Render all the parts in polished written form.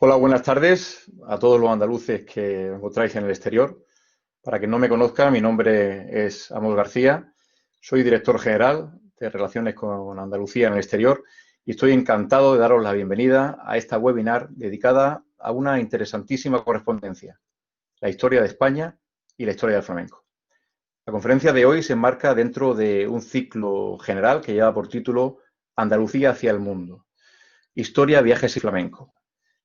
Hola, buenas tardes a todos los andaluces que os encontráis en el exterior. Para quien no me conozca, mi nombre es Amos García, soy director general de Relaciones con Andalucía en el exterior y estoy encantado de daros la bienvenida a esta webinar dedicada a una interesantísima correspondencia, la historia de España y la historia del flamenco. La conferencia de hoy se enmarca dentro de un ciclo general que lleva por título Andalucía hacia el mundo, historia, viajes y flamenco.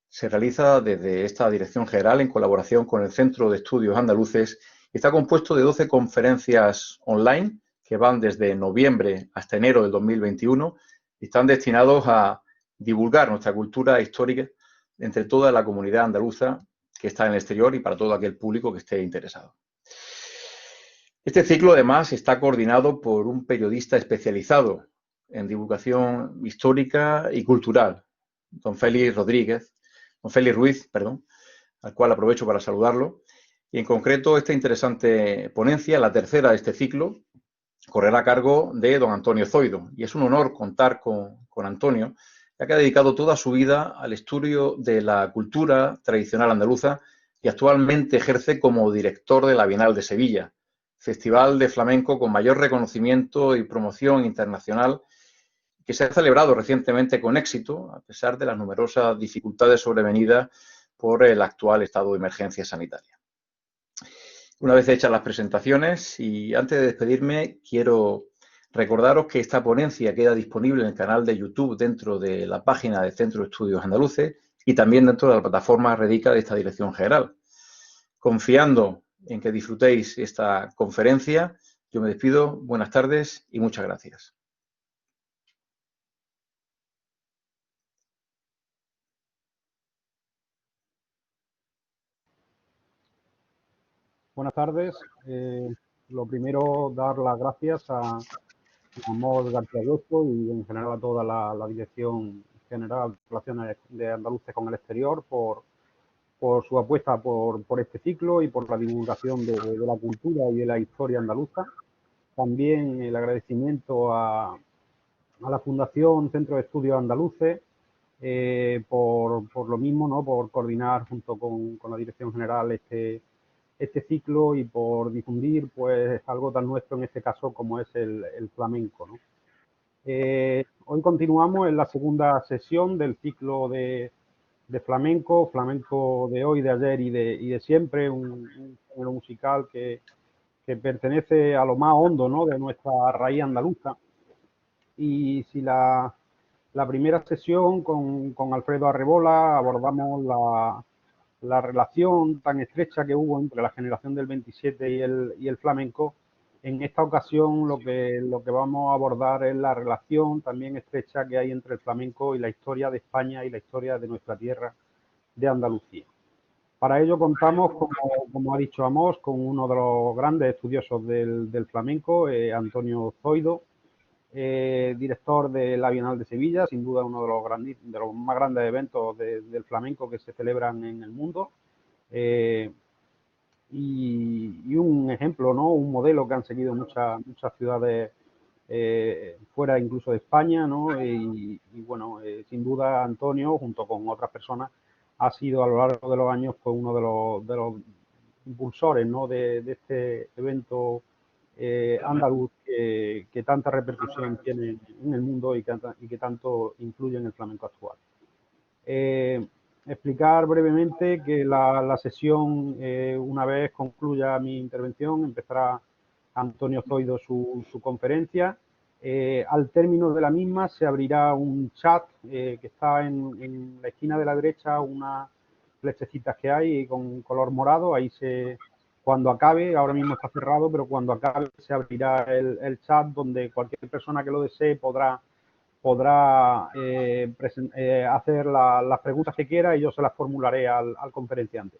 Se realiza desde esta Dirección General en colaboración con el Centro de Estudios Andaluces y está compuesto de 12 conferencias online que van desde noviembre hasta enero del 2021 y están destinados a divulgar nuestra cultura histórica entre toda la comunidad andaluza que está en el exterior y para todo aquel público que esté interesado. Este ciclo, además, está coordinado por un periodista especializado en divulgación histórica y cultural, don Félix Ruiz, al cual aprovecho para saludarlo. Y en concreto, esta interesante ponencia, la tercera de este ciclo, correrá a cargo de don Antonio Zoido. Y es un honor contar con Antonio, ya que ha dedicado toda su vida al estudio de la cultura tradicional andaluza y actualmente ejerce como director de la Bienal de Sevilla, festival de flamenco con mayor reconocimiento y promoción internacional, que se ha celebrado recientemente con éxito, a pesar de las numerosas dificultades sobrevenidas por el actual estado de emergencia sanitaria. Una vez hechas las presentaciones y antes de despedirme, quiero recordaros que esta ponencia queda disponible en el canal de YouTube dentro de la página del Centro de Estudios Andaluces y también dentro de la plataforma Redica de esta Dirección General. Confiando en que disfrutéis esta conferencia, yo me despido, buenas tardes y muchas gracias. Buenas tardes. Lo primero, dar las gracias a Amos García Huesco y en general a toda la Dirección General de Relaciones de Andaluces con el Exterior por su apuesta por este ciclo y por la divulgación de la cultura y de la historia andaluza. También el agradecimiento a la Fundación Centro de Estudios Andaluces por lo mismo, ¿no? Por coordinar junto con la Dirección General este ciclo y por difundir pues algo tan nuestro en este caso como es el flamenco, ¿no? Hoy continuamos en la segunda sesión del ciclo de flamenco de hoy, de ayer y de siempre, un género musical que pertenece a lo más hondo, ¿no? De nuestra raíz andaluza. Y si la primera sesión con Alfredo Arrebola abordamos la relación tan estrecha que hubo entre la generación del 27 y el flamenco, en esta ocasión lo que vamos a abordar es la relación también estrecha que hay entre el flamenco y la historia de España y la historia de nuestra tierra de Andalucía. Para ello contamos, como ha dicho Amos, con uno de los grandes estudiosos del flamenco, Antonio Zoido, director de la Bienal de Sevilla, sin duda uno de los más grandes eventos del flamenco que se celebran en el mundo. Y un ejemplo, ¿no? Un modelo que han seguido muchas ciudades fuera incluso de España, ¿no? Y bueno, sin duda Antonio, junto con otras personas, ha sido a lo largo de los años pues, uno de los impulsores, ¿no? de este evento andaluz que tanta repercusión tiene en el mundo y que tanto influye en el flamenco actual. Explicar brevemente que la sesión, una vez concluya mi intervención, empezará Antonio Zoido su conferencia. Al término de la misma se abrirá un chat que está en la esquina de la derecha, unas flechecitas que hay con color morado. Ahí cuando acabe, ahora mismo está cerrado, pero cuando acabe se abrirá el chat donde cualquier persona que lo desee podrá hacer las preguntas que quiera y yo se las formularé al conferenciante.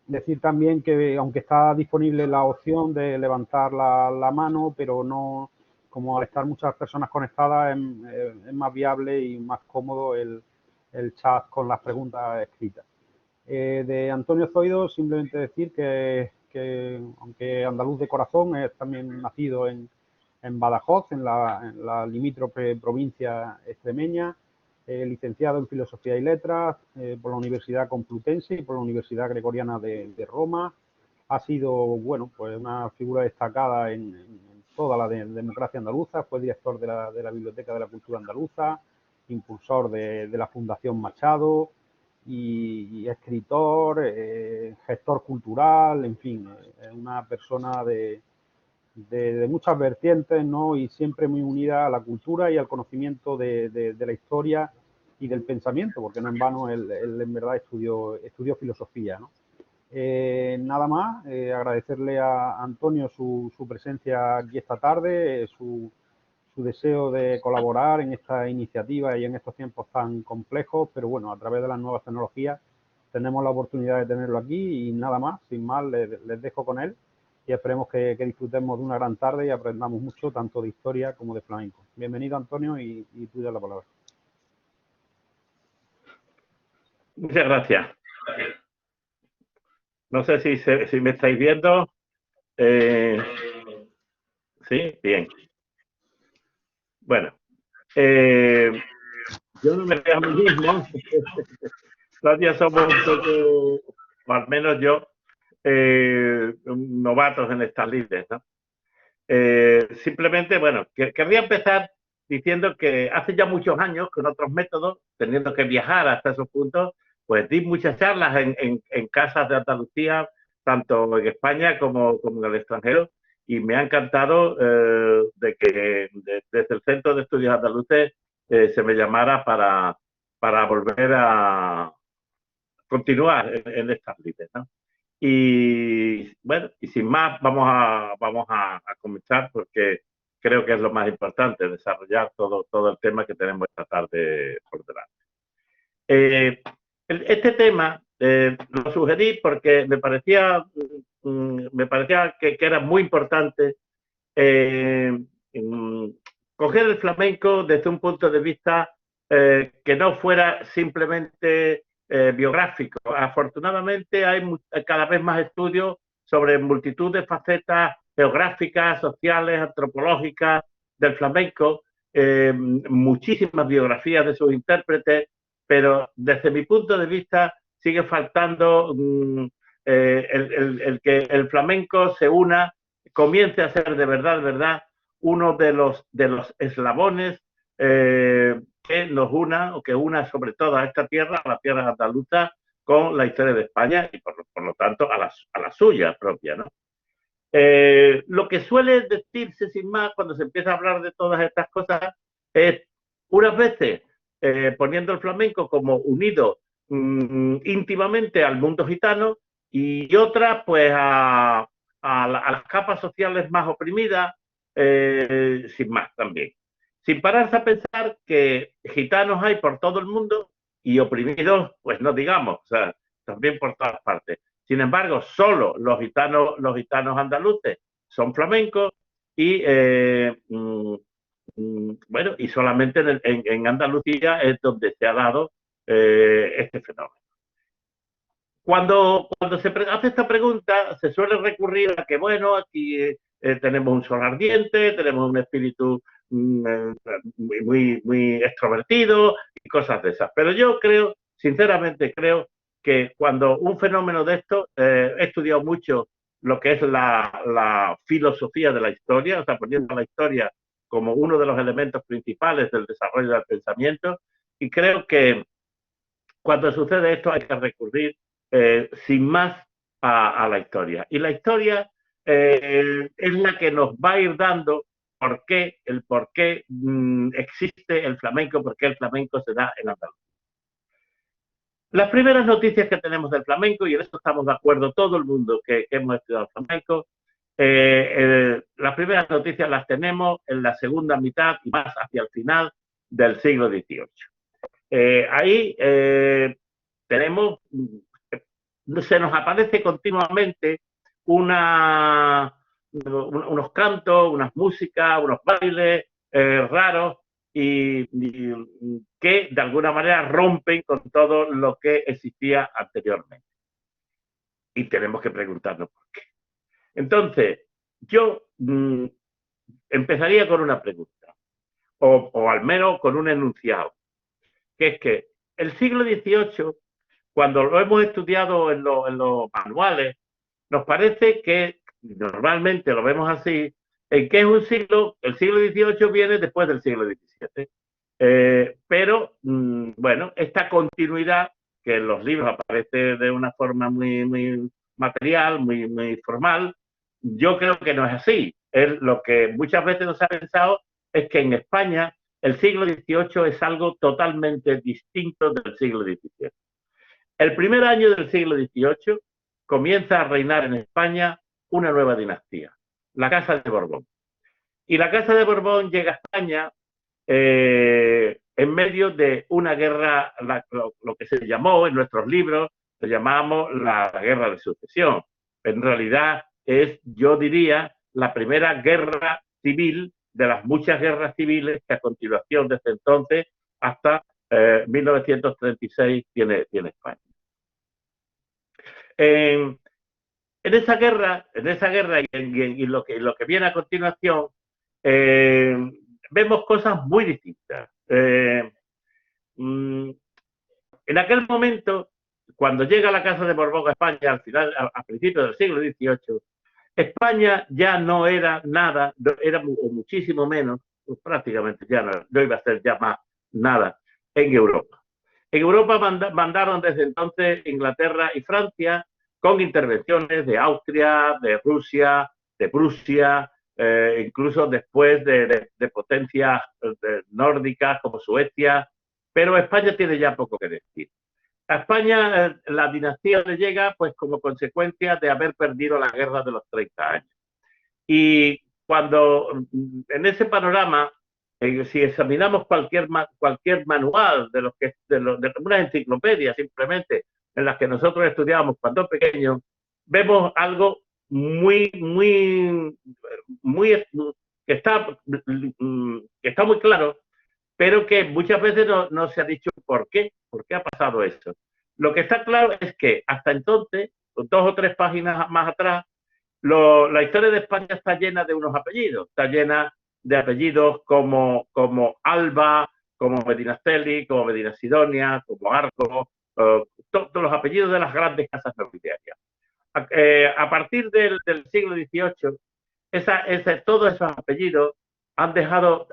Decir también que aunque está disponible la opción de levantar la mano, pero no, como al estar muchas personas conectadas es más viable y más cómodo el chat con las preguntas escritas. De Antonio Zoido simplemente decir que aunque andaluz de corazón, es también nacido en Badajoz, en la limítrofe provincia extremeña. licenciado en Filosofía y Letras por la Universidad Complutense y por la Universidad Gregoriana de Roma. Ha sido, bueno, pues una figura destacada en toda la democracia andaluza. Fue director de la Biblioteca de la Cultura Andaluza, impulsor de la Fundación Machado y escritor, gestor cultural, en fin, una persona de muchas vertientes, ¿no? Y siempre muy unida a la cultura y al conocimiento de la historia y del pensamiento, porque no en vano él en verdad estudió filosofía, ¿no? Nada más, agradecerle a Antonio su presencia aquí esta tarde, su deseo de colaborar en esta iniciativa y en estos tiempos tan complejos, pero bueno, a través de las nuevas tecnologías tenemos la oportunidad de tenerlo aquí y nada más, sin más, les dejo con él y esperemos que disfrutemos de una gran tarde y aprendamos mucho tanto de historia como de flamenco. Bienvenido, Antonio, y tuya la palabra. Muchas gracias. No sé si me estáis viendo. Sí, bien. Bueno, yo no me veo a mí mismo. Todavía somos un poco, o al menos yo, novatos en estas lides, ¿no? Simplemente, bueno, querría empezar diciendo que hace ya muchos años, con otros métodos, teniendo que viajar hasta esos puntos, pues di muchas charlas en casas de Andalucía, tanto en España como en el extranjero, y me ha encantado de que desde el Centro de Estudios Andaluces se me llamara para volver a continuar en estas lides, ¿no? Y bueno, y sin más, vamos a comenzar porque creo que es lo más importante, desarrollar todo el tema que tenemos esta tarde por delante. Este tema lo sugerí porque me parecía que era muy importante coger el flamenco desde un punto de vista que no fuera simplemente biográfico. Afortunadamente hay cada vez más estudios sobre multitud de facetas geográficas, sociales, antropológicas del flamenco, muchísimas biografías de sus intérpretes, pero desde mi punto de vista sigue faltando el que el flamenco se una, comience a ser de verdad, uno de los eslabones que nos una, o que una sobre todo a esta tierra, a la tierra andaluza, con la historia de España y por lo tanto a la suya propia, ¿no? Lo que suele decirse sin más cuando se empieza a hablar de todas estas cosas es unas veces poniendo el flamenco como unido íntimamente al mundo gitano y otras pues a las capas sociales más oprimidas, sin más también. Sin pararse a pensar que gitanos hay por todo el mundo y oprimidos, pues no digamos, o sea, también por todas partes. Sin embargo, solo los gitanos andaluces son flamencos y bueno, y solamente en Andalucía es donde se ha dado este fenómeno. Cuando se hace esta pregunta, se suele recurrir a que, bueno, aquí tenemos un sol ardiente, tenemos un espíritu muy extrovertido y cosas de esas. Pero yo creo, sinceramente creo, que cuando un fenómeno de esto, he estudiado mucho lo que es la filosofía de la historia, o sea, poniendo la historia como uno de los elementos principales del desarrollo del pensamiento, y creo que cuando sucede esto hay que recurrir sin más a la historia. Y la historia es la que nos va a ir dando por qué existe el flamenco, por qué el flamenco se da en Andalucía. Las primeras noticias que tenemos del flamenco, y en eso estamos de acuerdo todo el mundo que hemos estudiado el flamenco, las primeras noticias las tenemos en la segunda mitad y más hacia el final del siglo XVIII. Ahí tenemos, se nos aparece continuamente unos cantos, unas músicas, unos bailes raros y que de alguna manera rompen con todo lo que existía anteriormente. Y tenemos que preguntarnos por qué. Entonces, yo empezaría con una pregunta, o al menos con un enunciado, que es que el siglo XVIII, cuando lo hemos estudiado en los manuales, nos parece que normalmente lo vemos así, en que es un siglo, el siglo XVIII viene después del siglo XVII. Pero, bueno, esta continuidad, que en los libros aparece de una forma muy material, muy formal, yo creo que no es así. Lo que muchas veces nos ha pensado es que en España el siglo XVIII es algo totalmente distinto del siglo XVII. El primer año del siglo XVIII comienza a reinar en España una nueva dinastía, la Casa de Borbón. Y la Casa de Borbón llega a España en medio de una guerra, lo que se llamó en nuestros libros, lo llamamos la Guerra de Sucesión. En realidad es, yo diría, la primera guerra civil de las muchas guerras civiles que a continuación desde entonces hasta 1936 tiene España. En esa guerra y lo que viene a continuación, vemos cosas muy distintas. En aquel momento, cuando llega la Casa de Borbón a España, a principios del siglo XVIII, España ya no era nada, era muchísimo menos, pues prácticamente ya no iba a ser ya más nada en Europa. En Europa mandaron desde entonces Inglaterra y Francia, con intervenciones de Austria, de Rusia, de Prusia, incluso después de potencias nórdicas como Suecia, pero España tiene ya poco que decir. A España la dinastía le llega pues como consecuencia de haber perdido la guerra de los 30 años. Y cuando en ese panorama, si examinamos cualquier manual de una enciclopedia simplemente en las que nosotros estudiábamos cuando pequeños, vemos algo que está muy claro, pero que muchas veces no se ha dicho por qué ha pasado eso. Lo que está claro es que hasta entonces, 2 o 3 páginas más atrás, la historia de España está llena de unos apellidos, está llena de apellidos como Alba, como Medinaceli, como Medinasidonia, como Arco, todos los apellidos de las grandes casas nobiliarias. A partir del siglo XVIII, todos esos apellidos han dejado,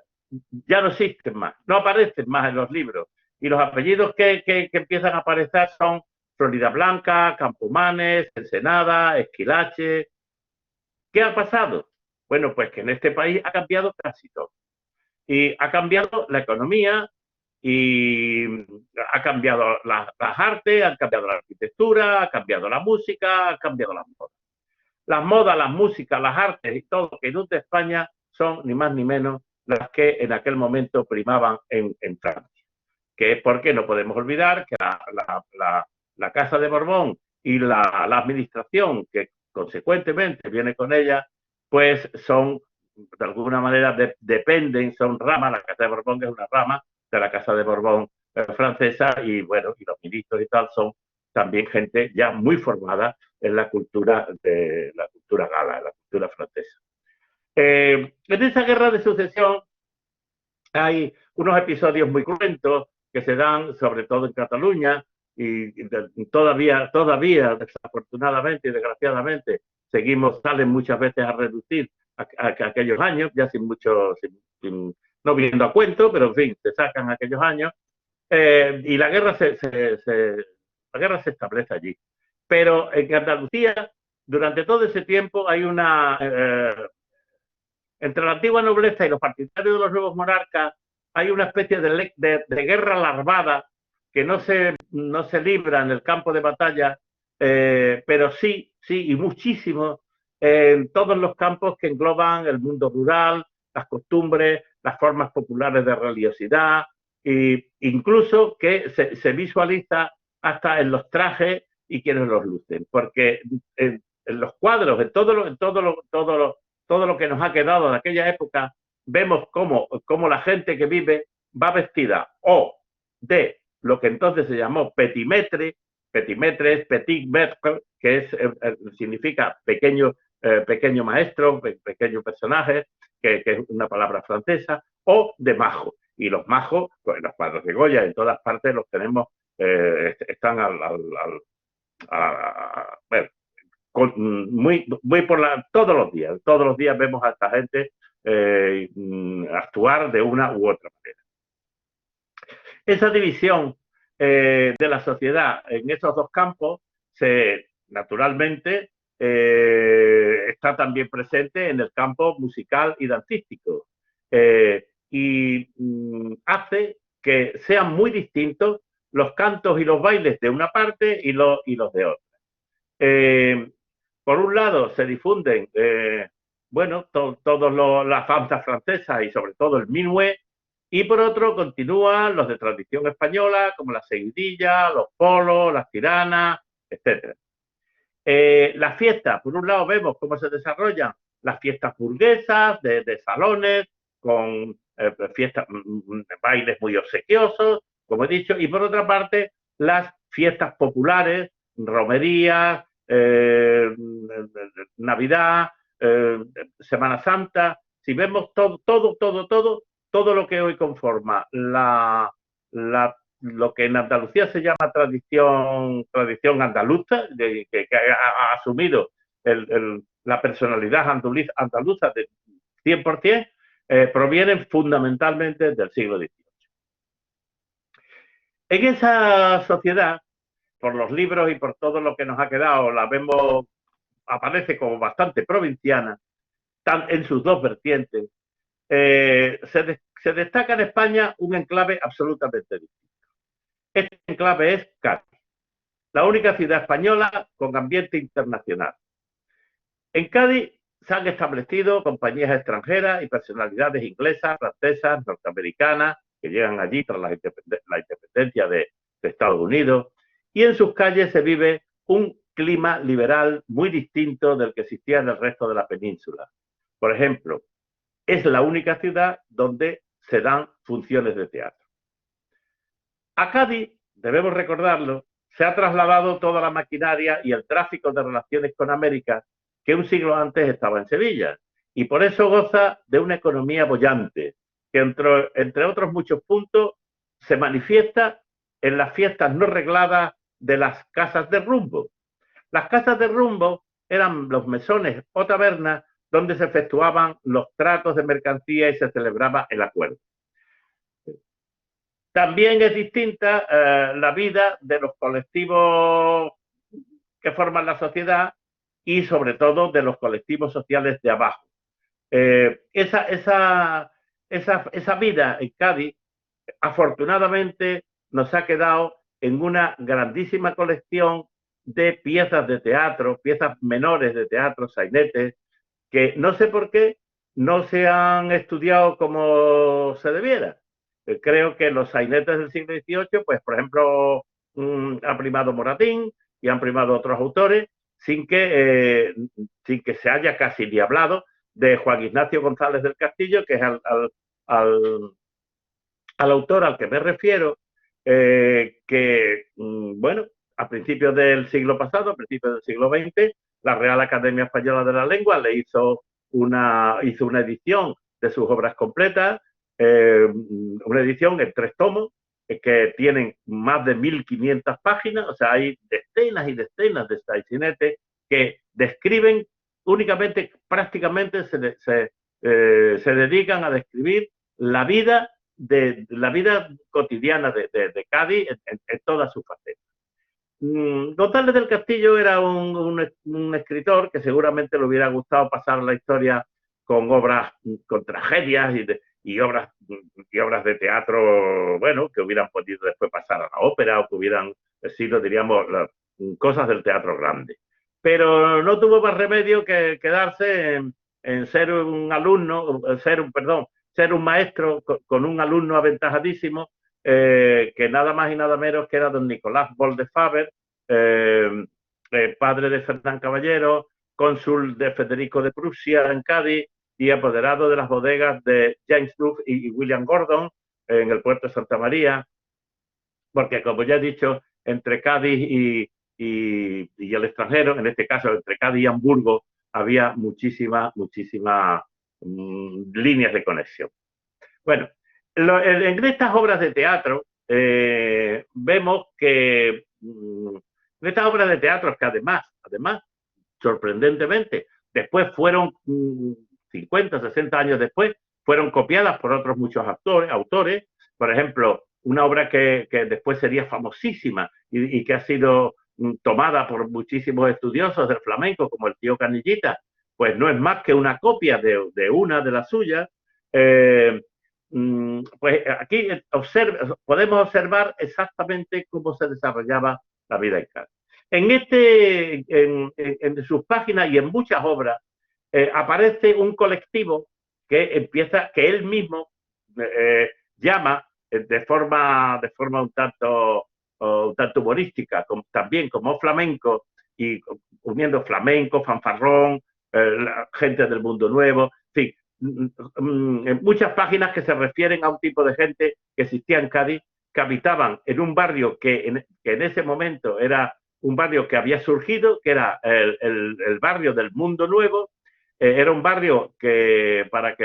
ya no existen más, no aparecen más en los libros. Y los apellidos que empiezan a aparecer son Florida Blanca, Campomanes, Ensenada, Esquilache. ¿Qué ha pasado? Bueno, pues que en este país ha cambiado casi todo. Y ha cambiado la economía, y ha cambiado las artes, ha cambiado la arquitectura, ha cambiado la música, ha cambiado las modas. Las modas, las músicas, las artes y todo lo que inunda España son ni más ni menos las que en aquel momento primaban en Francia. Que es porque no podemos olvidar que la Casa de Borbón y la administración que consecuentemente viene con ella, pues son, de alguna manera, dependen, son ramas. La Casa de Borbón es una rama de la Casa de Borbón francesa, y bueno, y los ministros y tal son también gente ya muy formada en la cultura gala, en la cultura francesa. En esa guerra de sucesión hay unos episodios muy cruentos que se dan sobre todo en Cataluña, y todavía desafortunadamente y desgraciadamente salen muchas veces a reducir aquellos años, ya no viendo a cuento, pero en fin, se sacan aquellos años, y la guerra se establece allí. Pero en Andalucía, durante todo ese tiempo, hay entre la antigua nobleza y los partidarios de los nuevos monarcas, hay una especie de guerra larvada que no se libra en el campo de batalla, pero sí, y muchísimo, en todos los campos que engloban el mundo rural, las costumbres, las formas populares de religiosidad, e incluso que se visualiza hasta en los trajes y quienes los lucen, porque en los cuadros, en todo lo que nos ha quedado de aquella época, vemos cómo la gente que vive va vestida o de lo que entonces se llamó petimetre es petit maître, que significa pequeño maestro, pequeño personaje, que es una palabra francesa, o de majo. y los majos, pues los cuadros de Goya en todas partes los tenemos, están bueno, muy por todos los días vemos a esta gente actuar de una u otra manera. Esa división de la sociedad en esos dos campos, naturalmente, está también presente en el campo musical y dancístico. Y hace que sean muy distintos los cantos y los bailes de una parte y los de otra. Por un lado, se difunden, bueno, todas las danzas francesas y sobre todo el minuet, y por otro continúan los de tradición española, como la seguidilla, los polos, las tiranas, etc. Las fiestas, por un lado vemos cómo se desarrollan las fiestas burguesas de salones, con fiestas, bailes muy obsequiosos, como he dicho, y por otra parte las fiestas populares, romerías, Navidad, Semana Santa. Si vemos todo lo que hoy conforma lo que en Andalucía se llama tradición andaluza, que ha asumido la personalidad andaluza de 100%, provienen fundamentalmente del siglo XVIII. En esa sociedad, por los libros y por todo lo que nos ha quedado, la vemos, aparece como bastante provinciana, en sus dos vertientes. Se destaca en España un enclave absolutamente distinto. Este enclave es Cádiz, la única ciudad española con ambiente internacional. En Cádiz se han establecido compañías extranjeras y personalidades inglesas, francesas, norteamericanas, que llegan allí tras la independencia de Estados Unidos, y en sus calles se vive un clima liberal muy distinto del que existía en el resto de la península. Por ejemplo, es la única ciudad donde se dan funciones de teatro. A Cádiz, debemos recordarlo, se ha trasladado toda la maquinaria y el tráfico de relaciones con América que un siglo antes estaba en Sevilla, y por eso goza de una economía boyante, que entre otros muchos puntos se manifiesta en las fiestas no regladas de las casas de rumbo. Las casas de rumbo eran los mesones o tabernas donde se efectuaban los tratos de mercancía y se celebraba el acuerdo. También es distinta la vida de los colectivos que forman la sociedad y sobre todo de los colectivos sociales de abajo. Esa vida en Cádiz, afortunadamente, nos ha quedado en una grandísima colección de piezas de teatro, piezas menores de teatro, sainetes, que no sé por qué no se han estudiado como se debiera. Creo que los sainetes del siglo XVIII, pues por ejemplo, ha primado Moratín y han primado otros autores, sin que se haya casi ni hablado de Juan Ignacio González del Castillo, que es al autor al que me refiero, que, bueno, a principios del siglo pasado, a principios del siglo XX, la Real Academia Española de la Lengua le hizo una edición de sus obras completas, una edición en 3 tomos, que tienen más de 1500 páginas, o sea, hay decenas y decenas de sainetes que describen únicamente, prácticamente se dedican a describir la vida cotidiana de Cádiz en todas sus facetas. González del Castillo era un escritor que seguramente le hubiera gustado pasar la historia con obras, con tragedias y obras de teatro, bueno, que hubieran podido después pasar a la ópera o que hubieran sido, diríamos, cosas del teatro grande. Pero no tuvo más remedio que quedarse en ser un alumno, ser un maestro con un alumno aventajadísimo, que nada más y nada menos que era don Nicolás Bol de Faber, padre de Fernán Caballero, cónsul de Federico de Prusia en Cádiz y apoderado de las bodegas de James Duff y William Gordon en el puerto de Santa María, porque como ya he dicho, entre Cádiz y el extranjero, en este caso entre Cádiz y Hamburgo, había muchísimas líneas de conexión. Bueno, En estas obras de teatro vemos que en estas obras de teatro que además, sorprendentemente, después fueron 50, 60 años después, fueron copiadas por otros muchos autores. Por ejemplo, una obra que después sería famosísima y que ha sido tomada por muchísimos estudiosos del flamenco, como el tío Canillita, pues no es más que una copia de una de las suyas. Pues aquí podemos observar exactamente cómo se desarrollaba la vida en Cádiz. En sus páginas y en muchas obras aparece un colectivo que él mismo llama de forma un tanto humorística, también como flamenco, y uniendo flamenco, fanfarrón, gente del mundo nuevo, en fin, muchas páginas que se refieren a un tipo de gente que existía en Cádiz, que habitaban en un barrio que en ese momento era un barrio que había surgido, que era el barrio del Mundo Nuevo. Era un barrio que para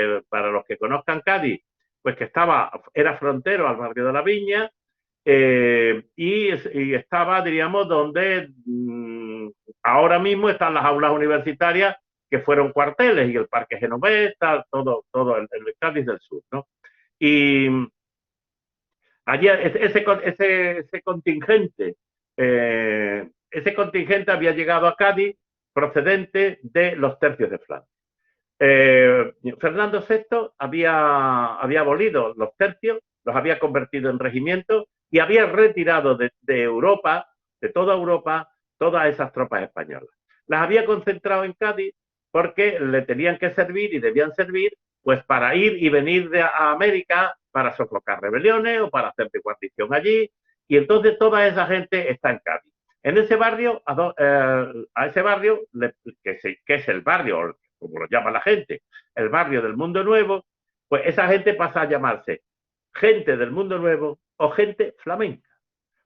los que conozcan Cádiz, pues que era frontero al barrio de la Viña, y estaba, diríamos, donde ahora mismo están las aulas universitarias, que fueron cuarteles, y el Parque Genovés, todo el Cádiz del Sur, ¿no? Y allí ese contingente había llegado a Cádiz procedente de los tercios de Flandes. Fernando VI había abolido los tercios, los había convertido en regimientos y había retirado de Europa, de toda Europa, todas esas tropas españolas. Las había concentrado en Cádiz porque le tenían que servir y debían servir pues para ir y venir a América para sofocar rebeliones o para hacer de guarnición allí, y entonces toda esa gente está en Cádiz. En ese barrio, a ese barrio, que es el barrio, como lo llama la gente, el barrio del Mundo Nuevo, pues esa gente pasa a llamarse gente del Mundo Nuevo o gente flamenca.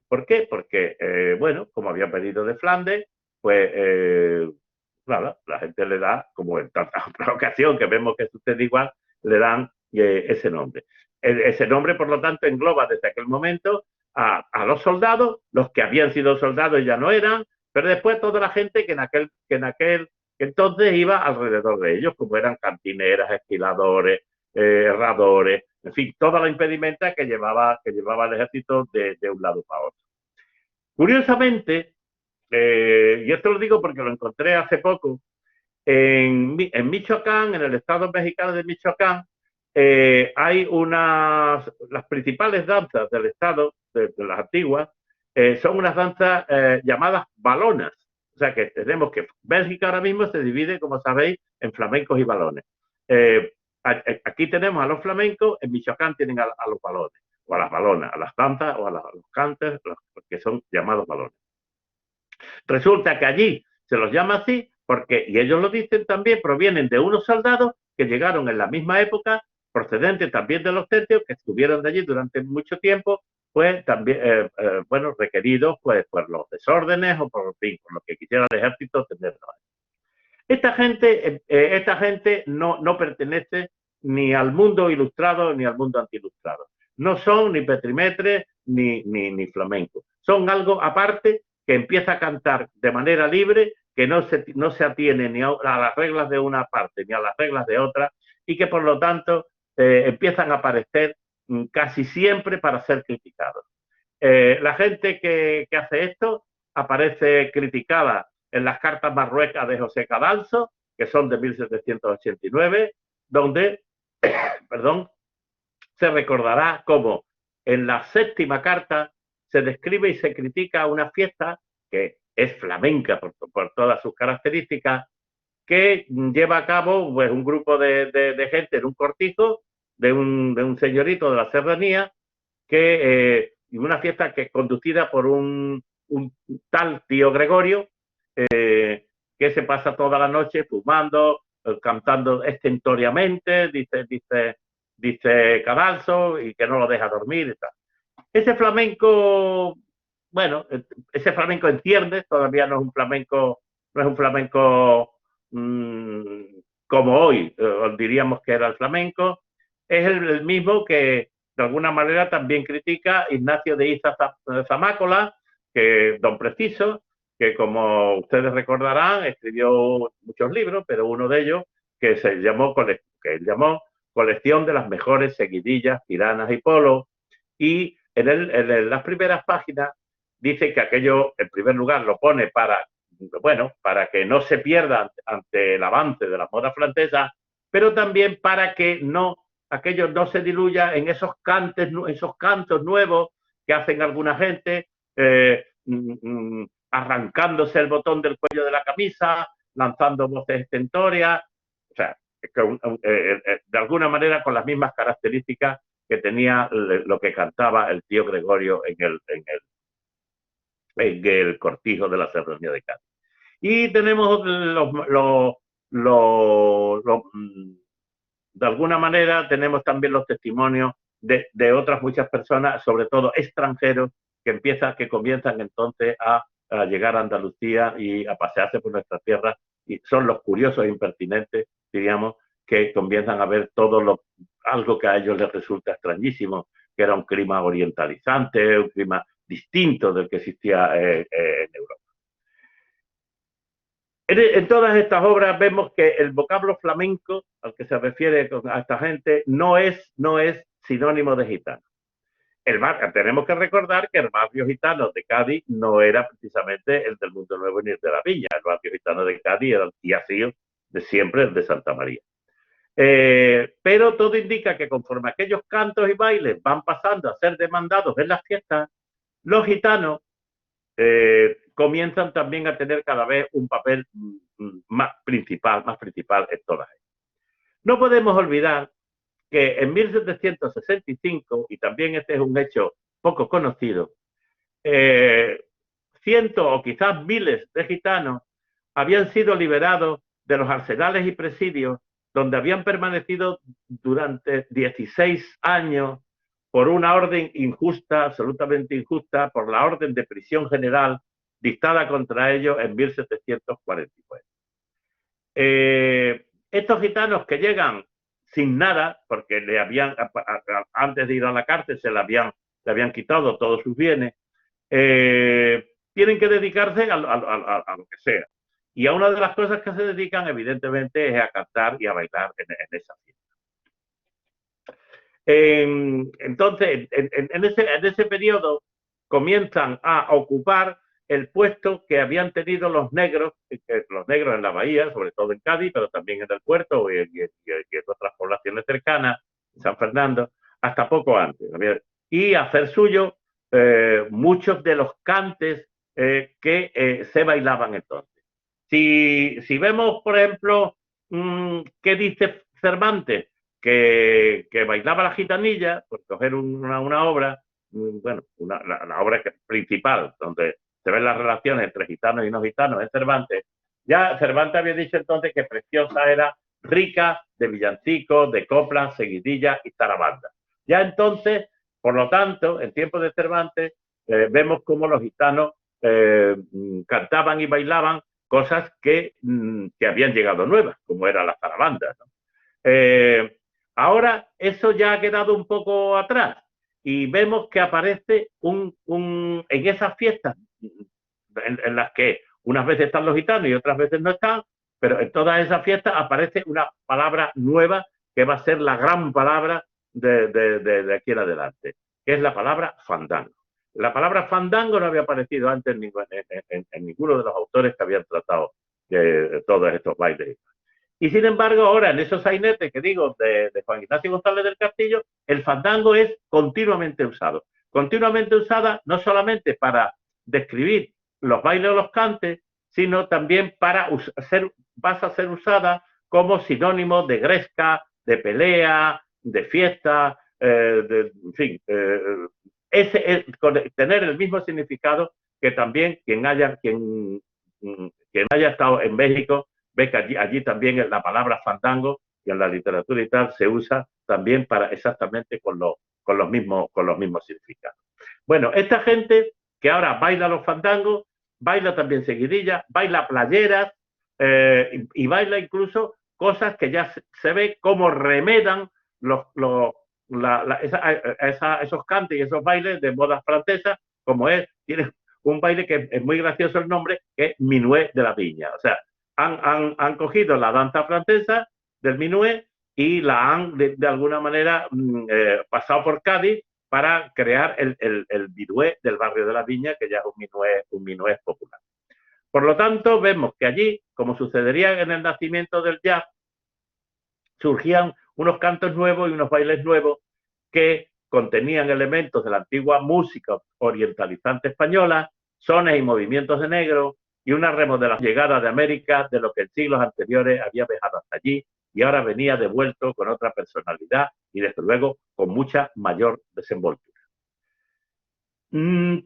¿Por qué? Porque, bueno, como habían venido de Flandes, pues nada, la gente le da, como en tantas otras ocasiones que vemos que sucede igual, le dan ese nombre. Ese nombre, por lo tanto, engloba desde aquel momento a los soldados, los que habían sido soldados ya no eran, pero después toda la gente que entonces iba alrededor de ellos, como eran cantineras, esquiladores, herradores, en fin, toda la impedimenta que llevaba el ejército de un lado para otro. Curiosamente, y esto lo digo porque lo encontré hace poco, en Michoacán, en el estado mexicano de Michoacán, hay las principales danzas del estado, de las antiguas, son unas danzas llamadas balonas. O sea que tenemos que Bélgica ahora mismo se divide, como sabéis, en flamencos y balones. Aquí tenemos a los flamencos, en Michoacán tienen a los balones, o a las balonas, a las danzas o a los cantes, que son llamados balones. Resulta que allí se los llama así porque, y ellos lo dicen también, provienen de unos soldados que llegaron en la misma época, procedentes también de los tercios, que estuvieron de allí durante mucho tiempo, pues también, bueno, requeridos pues por los desórdenes o por lo que quisiera el ejército tenerlo. Esta gente no pertenece ni al mundo ilustrado ni al mundo antiilustrado. No son ni petrimetres ni flamenco. Son algo aparte que empieza a cantar de manera libre, que no se atiene ni a las reglas de una parte ni a las reglas de otra, y que por lo tanto empiezan a aparecer casi siempre para ser criticados. La gente que hace esto aparece criticada en las cartas marruecas de José Cadalso, que son de 1789, donde perdón, se recordará cómo en la séptima carta se describe y se critica una fiesta que es flamenca por todas sus características, que lleva a cabo pues, un grupo de gente en un cortijo de un señorito de la serranía, y una fiesta que es conducida por un tal tío Gregorio, que se pasa toda la noche fumando, cantando estentoriamente, dice Cadalso, y que no lo deja dormir y tal. Ese flamenco, bueno, ese flamenco en ciernes, todavía no es un flamenco como hoy diríamos que era el flamenco, es el mismo que de alguna manera también critica Ignacio de Iza Zamácola, que don Preciso, que como ustedes recordarán, escribió muchos libros, pero uno de ellos que él llamó Colección de las mejores seguidillas, tiranas y polos, y en las primeras páginas dice que aquello, en primer lugar, lo pone para que no se pierda ante el avance de las modas francesas, pero también para que aquello no se diluya en esos cantos nuevos que hacen alguna gente, arrancándose el botón del cuello de la camisa, lanzando voces estentóreas, o sea, de alguna manera con las mismas características que tenía lo que cantaba el tío Gregorio en el cortijo de la Serranía de Cádiz. Y tenemos de alguna manera tenemos también los testimonios de otras muchas personas, sobre todo extranjeros, que comienzan entonces a llegar a Andalucía y a pasearse por nuestras tierras, y son los curiosos e impertinentes, diríamos, que comienzan a ver algo que a ellos les resulta extrañísimo, que era un clima orientalizante, un clima distinto del que existía en Europa. En todas estas obras vemos que el vocablo flamenco al que se refiere a esta gente no es sinónimo de gitano. Tenemos que recordar que el barrio gitano de Cádiz no era precisamente el del Mundo Nuevo ni el de la Viña. El barrio gitano de Cádiz y ha sido de siempre el de Santa María. Pero todo indica que conforme aquellos cantos y bailes van pasando a ser demandados en las fiestas, los gitanos comienzan también a tener cada vez un papel más principal en todas ellas. No podemos olvidar que en 1765, y también este es un hecho poco conocido, cientos o quizás miles de gitanos habían sido liberados de los arsenales y presidios donde habían permanecido durante 16 años por una orden injusta, absolutamente injusta, por la orden de prisión general dictada contra ellos en 1749. Estos gitanos que llegan sin nada, porque antes de ir a la cárcel le habían quitado todos sus bienes, tienen que dedicarse a lo que sea. Y a una de las cosas que se dedican, evidentemente, es a cantar y a bailar en esa fiesta. Entonces, en ese periodo comienzan a ocupar el puesto que habían tenido los negros en la bahía, sobre todo en Cádiz, pero también en el puerto y en otras poblaciones cercanas, en San Fernando, hasta poco antes. Y hacer suyo muchos de los cantes que se bailaban entonces. Si vemos, por ejemplo, qué dice Cervantes, que bailaba la gitanilla, por coger una obra, la obra principal, donde se ven las relaciones entre gitanos y no gitanos, es Cervantes. Ya Cervantes había dicho entonces que Preciosa era rica de villancicos, de coplas, seguidillas y zarabandas. Ya entonces, por lo tanto, en tiempos de Cervantes, vemos cómo los gitanos cantaban y bailaban cosas que habían llegado nuevas, como era la zarabanda, ¿no? Ahora eso ya ha quedado un poco atrás y vemos que aparece en esas fiestas en las que unas veces están los gitanos y otras veces no están, pero en todas esas fiestas aparece una palabra nueva que va a ser la gran palabra de aquí en adelante, que es la palabra fandango. La palabra fandango no había aparecido antes en ninguno de los autores que habían tratado de todos estos bailes. Y sin embargo, ahora en esos sainetes que digo de Juan Ignacio González del Castillo, el fandango es continuamente usado. Continuamente usada no solamente para describir los bailes o los cantes, sino también pasa a ser usada como sinónimo de gresca, de pelea, de fiesta, en fin, tener el mismo significado que también quien haya estado en México ve que allí también la palabra fandango y en la literatura y tal se usa también exactamente con los mismos significados. Bueno, esta gente que ahora baila los fandangos, baila también seguidillas, baila playeras y baila incluso cosas que ya se ve cómo remedan los esos cantes y esos bailes de modas francesas, como tiene un baile que es muy gracioso el nombre, que es Minuet de la Viña. O sea, han cogido la danza francesa del Minuet y la han de alguna manera pasado por Cádiz para crear el Minuet del barrio de la Viña, que ya es un minuet popular. Por lo tanto, vemos que allí, como sucedería en el nacimiento del jazz, surgían unos cantos nuevos y unos bailes nuevos que contenían elementos de la antigua música orientalizante española, sones y movimientos de negro, y una remodelación llegada de América de lo que en siglos anteriores había dejado hasta allí y ahora venía devuelto con otra personalidad y desde luego con mucha mayor desenvoltura.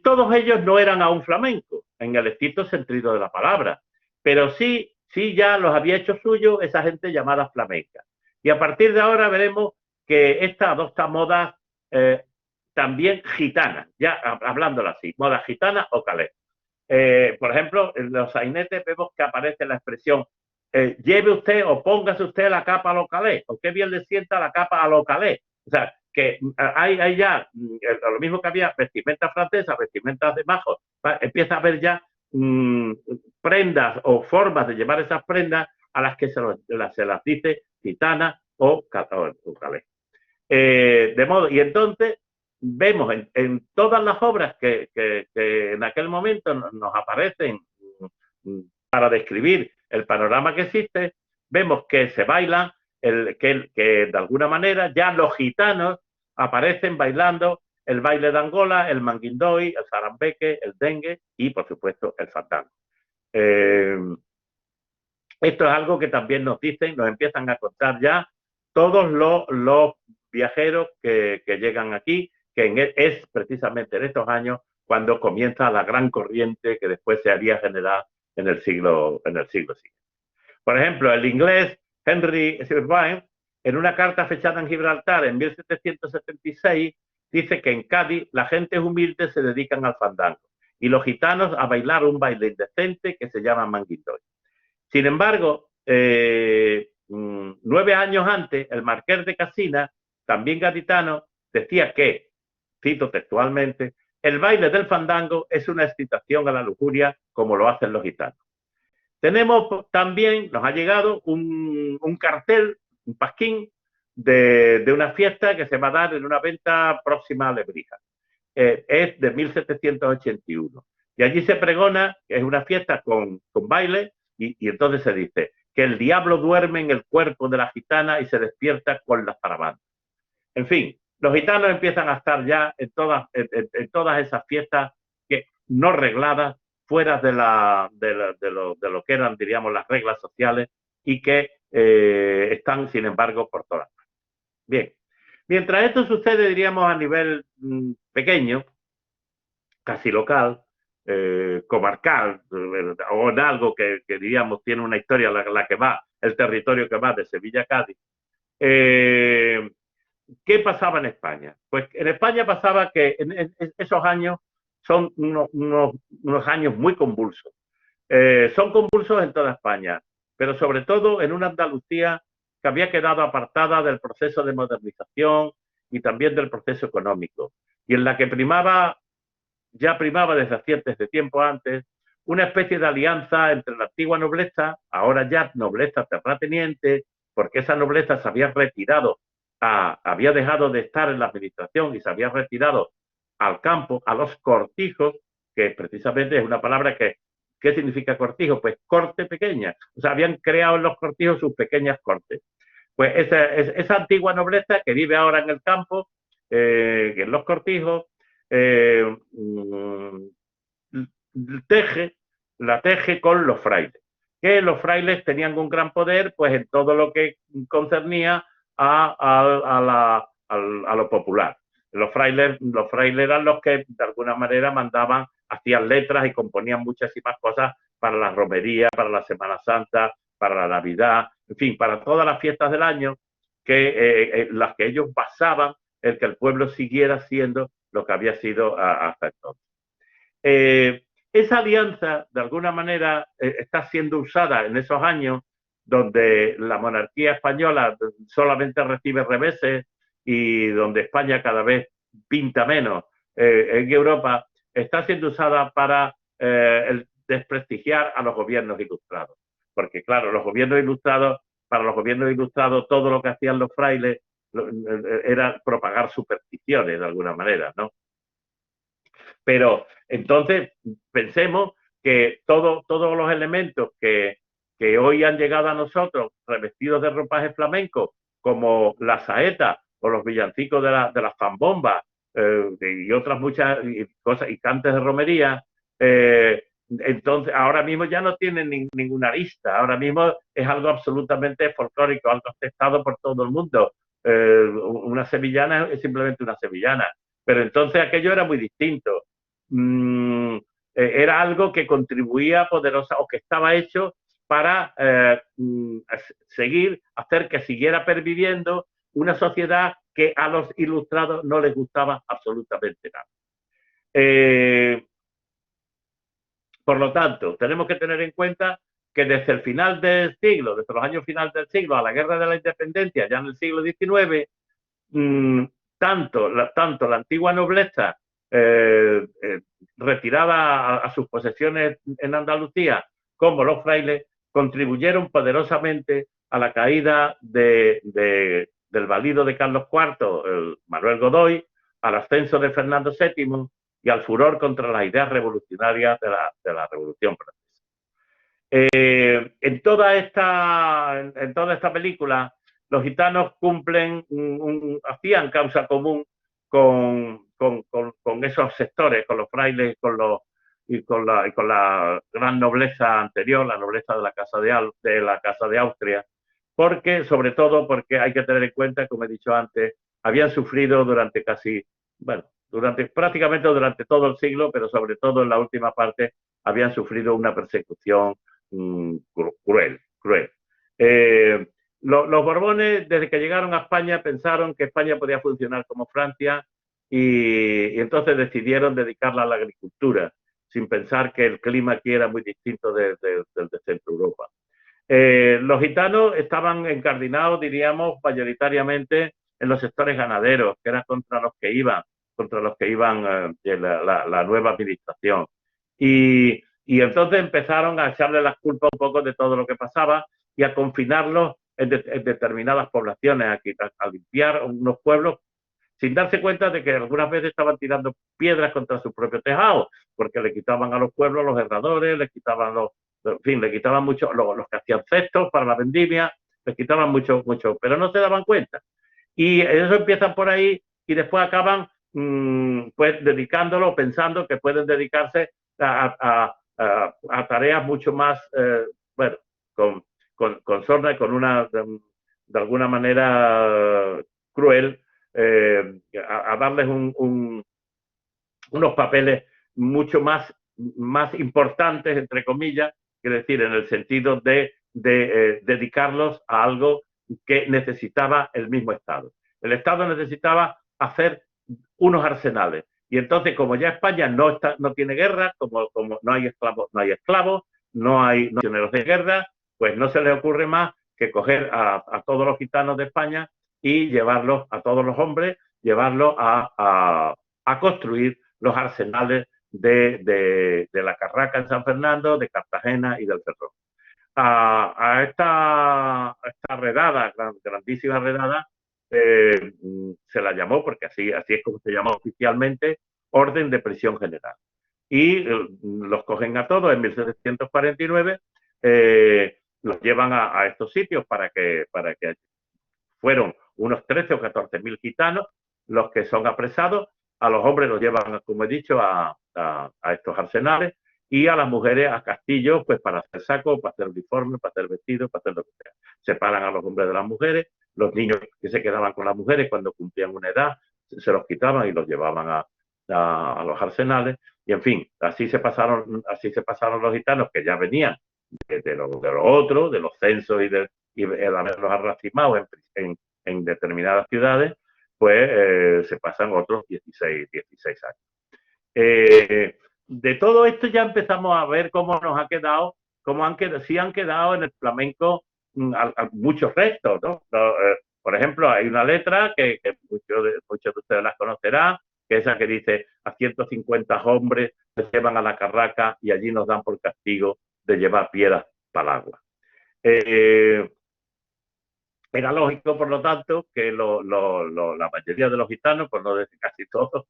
Todos ellos no eran aún flamencos, en el estricto sentido de la palabra, pero sí ya los había hecho suyo esa gente llamada flamenca. Y a partir de ahora veremos que esta adopta modas también gitanas, ya hablándolo así, moda gitana o calé. Por ejemplo, en los sainetes vemos que aparece la expresión lleve usted o póngase usted la capa a lo calé, o qué bien le sienta la capa a lo calé. O sea, que hay ya, lo mismo que había vestimentas francesas, vestimentas de majos, empieza a haber ya prendas o formas de llevar esas prendas a las que se las dice gitana o calé. De modo, y entonces vemos en todas las obras que en aquel momento nos aparecen para describir el panorama que existe, vemos que se baila, que de alguna manera ya los gitanos aparecen bailando el baile de Angola, el manguindoy, el zarambeque, el dengue y, por supuesto, el fandango. Esto es algo que también nos dicen, nos empiezan a contar ya todos los viajeros que llegan aquí, que es precisamente en estos años cuando comienza la gran corriente que después se haría generar en el siglo siguiente. Por ejemplo, el inglés Henry Sirvine, en una carta fechada en Gibraltar en 1776, dice que en Cádiz la gente humilde se dedican al fandango y los gitanos a bailar un baile indecente que se llama manguindoy. Sin embargo, 9 años antes, el marqués de Casina, también gaditano, decía que, cito textualmente, el baile del fandango es una excitación a la lujuria como lo hacen los gitanos. Tenemos también, nos ha llegado un cartel, un pasquín de una fiesta que se va a dar en una venta próxima a Lebrija. Es de 1781. Y allí se pregona que es una fiesta con baile y entonces se dice que el diablo duerme en el cuerpo de la gitana y se despierta con las zarabandas. En fin, los gitanos empiezan a estar ya en todas esas fiestas que no regladas, fuera de lo que eran, diríamos, las reglas sociales y que están, sin embargo, por todas partes. Bien, mientras esto sucede, diríamos, a nivel pequeño, casi local, comarcal, o en algo que diríamos tiene una historia, la que va, el territorio que va de Sevilla a Cádiz. ¿Qué pasaba en España? Pues en España pasaba que en esos años son unos años muy convulsos. Son convulsos en toda España, pero sobre todo en una Andalucía que había quedado apartada del proceso de modernización y también del proceso económico, y en la que ya primaba desde tiempo antes, una especie de alianza entre la antigua nobleza, ahora ya nobleza terrateniente, porque esa nobleza se había retirado, había dejado de estar en la administración y se había retirado al campo, a los cortijos, que precisamente es una palabra que, ¿qué significa cortijo? Pues corte pequeña. O sea, habían creado en los cortijos sus pequeñas cortes. Pues esa antigua nobleza que vive ahora en el campo, que en los cortijos, la teje con los frailes, que los frailes tenían un gran poder pues en todo lo que concernía a lo popular. Los frailes eran los que de alguna manera mandaban, hacían letras y componían muchísimas cosas para la romería, para la Semana Santa, para la Navidad, en fin, para todas las fiestas del año, las que ellos basaban en que el pueblo siguiera siendo lo que había sido hasta entonces. Esa alianza, de alguna manera, está siendo usada en esos años donde la monarquía española solamente recibe reveses y donde España cada vez pinta menos en Europa, está siendo usada para desprestigiar a los gobiernos ilustrados. Porque, claro, para los gobiernos ilustrados, todo lo que hacían los frailes era propagar supersticiones de alguna manera, ¿no? Pero entonces pensemos que todos los elementos que hoy han llegado a nosotros revestidos de ropaje flamenco, como la saeta o los villancicos de las zambombas y otras muchas cosas y cantes de romería, entonces ahora mismo ya no tienen ninguna arista, ahora mismo es algo absolutamente folclórico, algo aceptado por todo el mundo. Una sevillana es simplemente una sevillana, pero entonces aquello era muy distinto. Era algo que contribuía poderosa o que estaba hecho para hacer que siguiera perviviendo una sociedad que a los ilustrados no les gustaba absolutamente nada. Por lo tanto, tenemos que tener en cuenta que desde el final del siglo, desde los años finales del siglo, a la Guerra de la Independencia, ya en el siglo XIX, tanto la antigua nobleza retirada a sus posesiones en Andalucía, como los frailes, contribuyeron poderosamente a la caída del valido de Carlos IV, Manuel Godoy, al ascenso de Fernando VII y al furor contra las ideas revolucionarias de la Revolución Francesa. En toda esta película, los gitanos hacían causa común con esos sectores, con los frailes y con la gran nobleza anterior, la nobleza de la Casa de Austria, sobre todo porque hay que tener en cuenta, como he dicho antes, habían sufrido prácticamente durante todo el siglo, pero sobre todo en la última parte, habían sufrido una persecución cruel. Los Borbones, desde que llegaron a España, pensaron que España podía funcionar como Francia y entonces decidieron dedicarla a la agricultura, sin pensar que el clima aquí era muy distinto del de Centro Europa. Los gitanos estaban encardinados, diríamos, mayoritariamente en los sectores ganaderos, que eran contra los que iban la nueva administración. Y entonces empezaron a echarle las culpas un poco de todo lo que pasaba y a confinarlos en determinadas poblaciones, a limpiar unos pueblos, sin darse cuenta de que algunas veces estaban tirando piedras contra su propio tejado, porque le quitaban a los pueblos los herradores, le quitaban mucho los que hacían cestos para la vendimia, les quitaban mucho, pero no se daban cuenta. Y eso empiezan por ahí y después acaban pues dedicándolo, pensando que pueden dedicarse a tareas mucho más, con sorna y con una, de alguna manera cruel, a darles unos papeles mucho más importantes, entre comillas, es decir, en el sentido de dedicarlos a algo que necesitaba el mismo Estado. El Estado necesitaba hacer unos arsenales. Y entonces, como ya España no tiene guerra, como no hay esclavos, no hay prisioneros de guerra, pues no se les ocurre más que coger a todos los gitanos de España y llevarlos, a todos los hombres, llevarlos a construir los arsenales de la Carraca en San Fernando, de Cartagena y del Ferrol. A esta redada, grandísima redada, se la llamó, porque así es como se llamó oficialmente, Orden de Prisión General. Y los cogen a todos en 1749, los llevan a estos sitios para que fueron unos 13 o 14 mil gitanos los que son apresados. A los hombres los llevan, como he dicho, a estos arsenales, y a las mujeres a castillos, pues para hacer sacos, para hacer uniformes, para hacer vestidos, para hacer lo que sea. Separan a los hombres de las mujeres, los niños que se quedaban con las mujeres cuando cumplían una edad, se los quitaban y los llevaban a los arsenales, y en fin, así se pasaron los gitanos, que ya venían de lo otro, de los censos y el haberlos arracimados en determinadas ciudades, pues se pasan otros 16 años. De todo esto ya empezamos a ver cómo nos ha quedado, sí han quedado en el flamenco muchos restos, ¿no? Por ejemplo, hay una letra que muchos de ustedes las conocerán, que es esa que dice: a 150 hombres se llevan a la carraca y allí nos dan por castigo de llevar piedras para el agua. Era lógico, por lo tanto, que la mayoría de los gitanos, por no decir casi todos,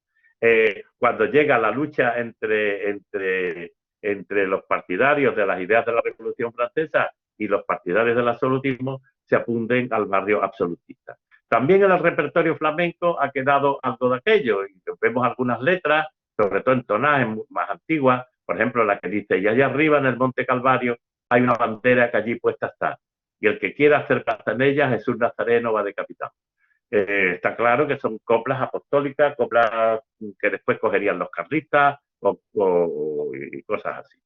cuando llega la lucha entre los partidarios de las ideas de la Revolución Francesa y los partidarios del absolutismo, se apunten al barrio absolutista. También en el repertorio flamenco ha quedado algo de aquello, y vemos algunas letras, sobre todo en tonajes más antiguas, por ejemplo, la que dice: y allá arriba en el Monte Calvario hay una bandera que allí puesta está, y el que quiera hacer plaza en ella, Jesús Nazareno va de capitán. Está claro que son coplas apostólicas, coplas que después cogerían los carlistas y cosas así.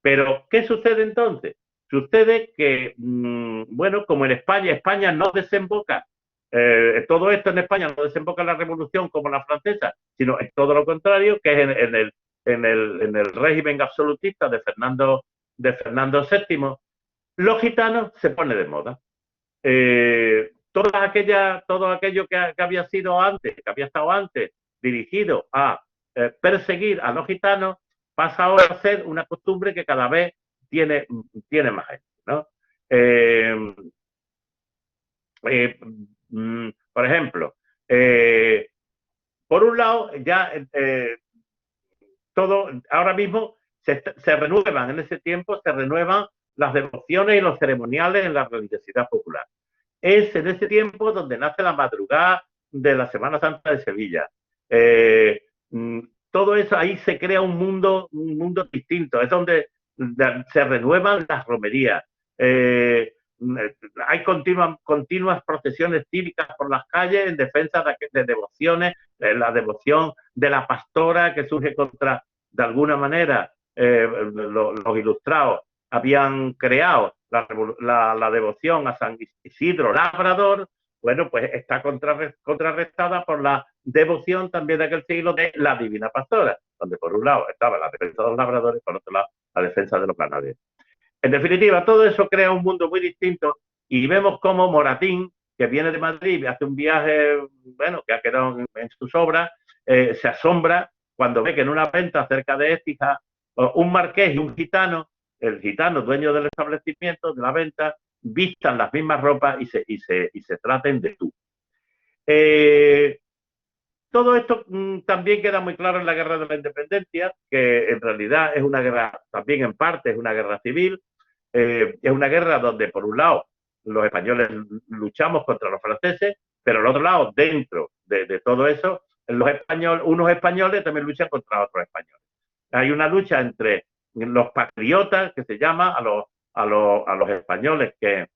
Pero, ¿qué sucede entonces? Sucede que, bueno, como en España no desemboca, todo esto en España no desemboca en la Revolución como la francesa, sino es todo lo contrario, que es en el régimen absolutista de Fernando VII, los gitanos se pone de moda. Todo aquello que había sido antes, que había estado antes dirigido a perseguir a los gitanos, pasa ahora a ser una costumbre que cada vez tiene más gente, ¿no? Por ejemplo, por un lado, ya ahora mismo se renuevan, en ese tiempo se renuevan las devociones y los ceremoniales en la religiosidad popular. Es en ese tiempo donde nace la madrugada de la Semana Santa de Sevilla. Todo eso, ahí se crea un mundo distinto, es donde se renuevan las romerías. Hay continuas procesiones cívicas por las calles en defensa de devociones, la devoción de la pastora que surge contra, de alguna manera, los ilustrados habían creado la devoción a San Isidro Labrador. Bueno, pues está contrarrestada por la devoción también de aquel siglo de la Divina Pastora, donde por un lado estaba la defensa de los labradores, por otro lado la defensa de los ganaderos. En definitiva, todo eso crea un mundo muy distinto, y vemos cómo Moratín, que viene de Madrid y hace un viaje, bueno, que ha quedado en sus obras, se asombra cuando ve que en una venta cerca de Écija, un marqués y un gitano, el gitano dueño del establecimiento, de la venta, vistan las mismas ropas y se traten de tú. Todo esto también queda muy claro en la Guerra de la Independencia, que en realidad es una guerra, también en parte es una guerra civil, es una guerra donde por un lado los españoles luchamos contra los franceses, pero al otro lado, dentro de todo eso, unos españoles también luchan contra otros españoles. Hay una lucha entre los patriotas, que se llama, a los españoles que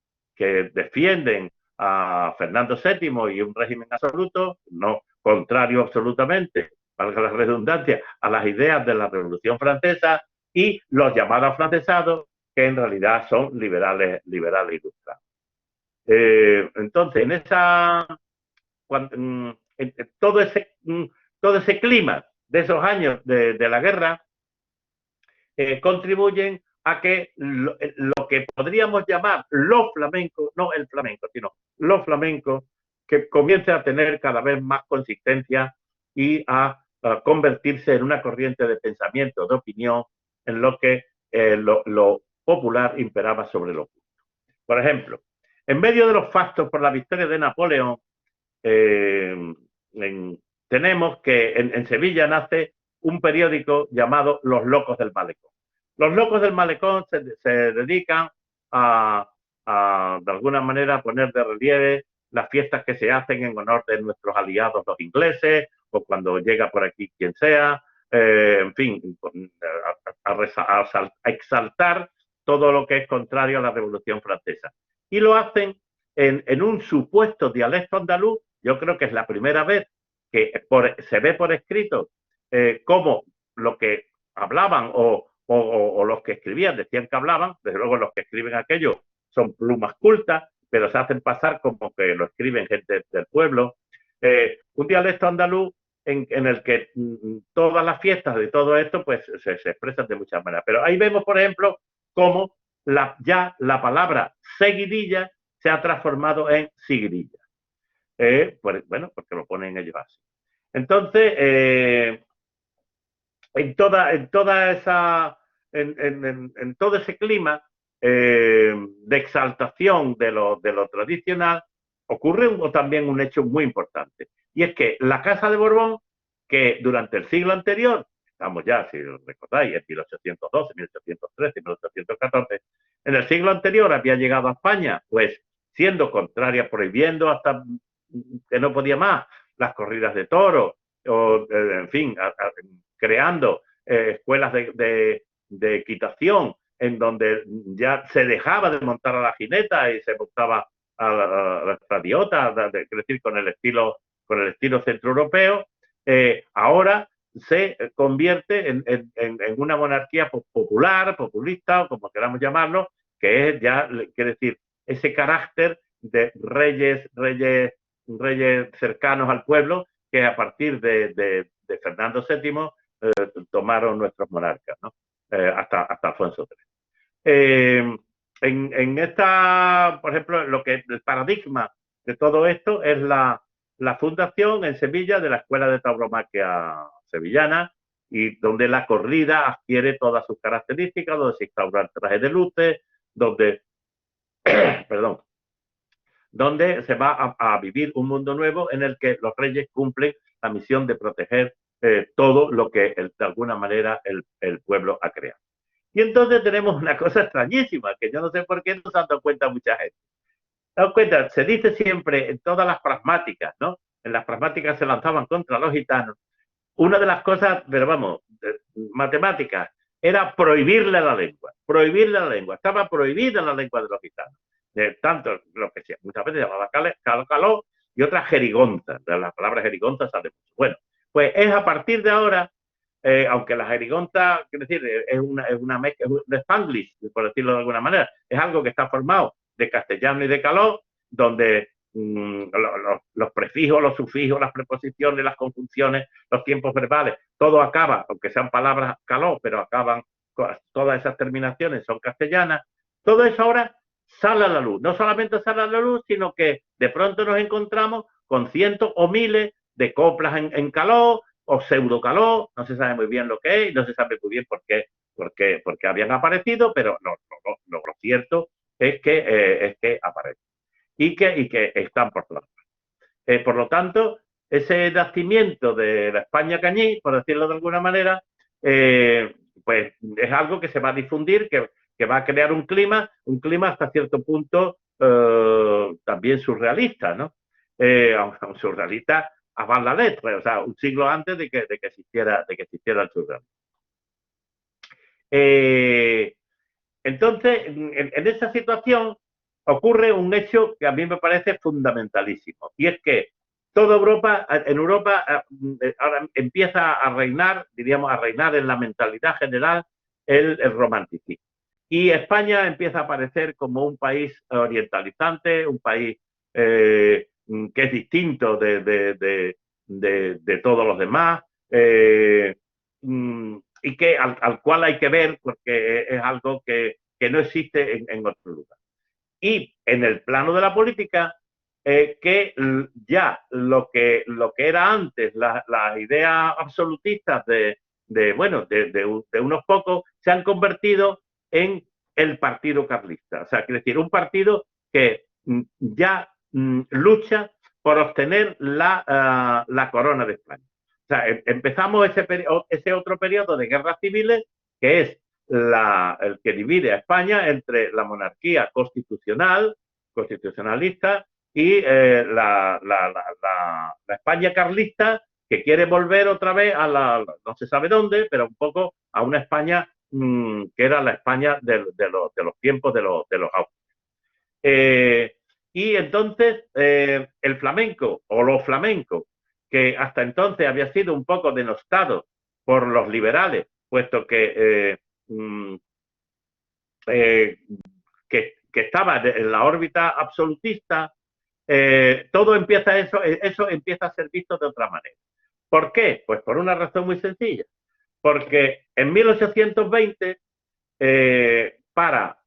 defienden a Fernando VII y un régimen absoluto, no contrario absolutamente, valga la redundancia, a las ideas de la Revolución Francesa, y los llamados afrancesados, que en realidad son liberales ilustrados. Entonces, todo ese clima de esos años de la guerra contribuyen a que lo que podríamos llamar los flamencos, no el flamenco, sino los flamencos, que comience a tener cada vez más consistencia y a convertirse en una corriente de pensamiento, de opinión, en lo que lo popular imperaba sobre lo oculto. Por ejemplo, en medio de los fastos por la victoria de Napoleón, tenemos que en Sevilla nace un periódico llamado Los Locos del Malecón. Los Locos del Malecón se dedican de alguna manera, a poner de relieve las fiestas que se hacen en honor de nuestros aliados los ingleses, o cuando llega por aquí quien sea, en fin, a exaltar todo lo que es contrario a la Revolución Francesa. Y lo hacen en un supuesto dialecto andaluz. Yo creo que es la primera vez que se ve por escrito cómo lo que hablaban o los que escribían decían que hablaban. Desde luego los que escriben aquello son plumas cultas, pero se hacen pasar como que lo escriben gente del pueblo. Un dialecto andaluz en el que todas las fiestas de todo esto pues se expresan de muchas maneras. Pero ahí vemos, por ejemplo, cómo ya la palabra seguidilla se ha transformado en siguirilla. pues, bueno, porque lo ponen ellos así. Entonces, en todo ese clima de exaltación de lo tradicional, ocurre también un hecho muy importante. Y es que la Casa de Borbón, que durante el siglo anterior, estamos ya, si recordáis, en 1812, 1813, 1814, en el siglo anterior había llegado a España, pues siendo contraria, prohibiendo hasta que no podía más las corridas de toros, o en fin, creando escuelas de equitación en donde ya se dejaba de montar a la jineta y se montaba a la traviota, es decir, con el estilo centroeuropeo. Ahora se convierte en una monarquía popular, populista, o como queramos llamarlo, que es ya, quiere decir, ese carácter de reyes cercanos al pueblo, que a partir de Fernando VII tomaron nuestros monarcas, ¿no? Hasta Alfonso III. En esta, por ejemplo, el paradigma de todo esto es la fundación en Sevilla de la Escuela de Tauromaquia Sevillana, y donde la corrida adquiere todas sus características, donde se instaura el traje de luces, donde, perdón, donde se va a vivir un mundo nuevo en el que los reyes cumplen la misión de proteger todo lo que de alguna manera el pueblo ha creado. Y entonces tenemos una cosa extrañísima, que yo no sé por qué no se han dado cuenta mucha gente. ¿Se dan cuenta? Se dice siempre en todas las pragmáticas, ¿no? En las pragmáticas se lanzaban contra los gitanos. Una de las cosas, pero vamos, matemáticas, era prohibirle la lengua. Prohibirle la lengua. Estaba prohibida la lengua de los gitanos. Tanto lo que muchas veces llamaba caló y otras jerigonzas. De la palabra jerigonza sale mucho. Bueno, pues es a partir de ahora, aunque la jerigonza, quiero decir, es una mezcla de Spanglish, por decirlo de alguna manera, es algo que está formado de castellano y de caló, donde los prefijos, los sufijos, las preposiciones, las conjunciones, los tiempos verbales, todo acaba, aunque sean palabras caló, pero acaban, todas esas terminaciones son castellanas. Todo eso ahora sale a la luz. No solamente sale a la luz, sino que de pronto nos encontramos con cientos o miles de coplas en caló o pseudo caló, no se sabe muy bien lo que es, no se sabe muy bien por qué habían aparecido, pero lo cierto es que aparecen y que están por todas partes. Por lo tanto, ese nacimiento de la España cañí, por decirlo de alguna manera, pues es algo que se va a difundir, que va a crear un clima hasta cierto punto también surrealista, ¿no? Aunque surrealista a van la letra, o sea, un siglo antes de que existiera el surrealismo. Entonces, en esa situación ocurre un hecho que a mí me parece fundamentalísimo, y es que toda Europa, en Europa ahora empieza a reinar, diríamos, a reinar en la mentalidad general el romanticismo. Y España empieza a aparecer como un país orientalizante, un país que es distinto de todos los demás, y que al cual hay que ver porque es algo que no existe en otro lugar. Y en el plano de la política, que ya lo que era antes, las ideas absolutistas de unos pocos, se han convertido en el Partido Carlista. O sea, quiere decir, un partido que ya lucha por obtener la corona de España. O sea, empezamos ese otro periodo de guerras civiles, que es el que divide a España entre la monarquía constitucionalista, y la España carlista, que quiere volver otra vez no se sabe dónde, pero un poco a una España que era la España de los tiempos de los Austrias. Y entonces el flamenco, o los flamencos, que hasta entonces había sido un poco denostado por los liberales, puesto que estaba en la órbita absolutista, todo eso empieza a ser visto de otra manera. ¿Por qué? Pues por una razón muy sencilla. Porque en 1820, para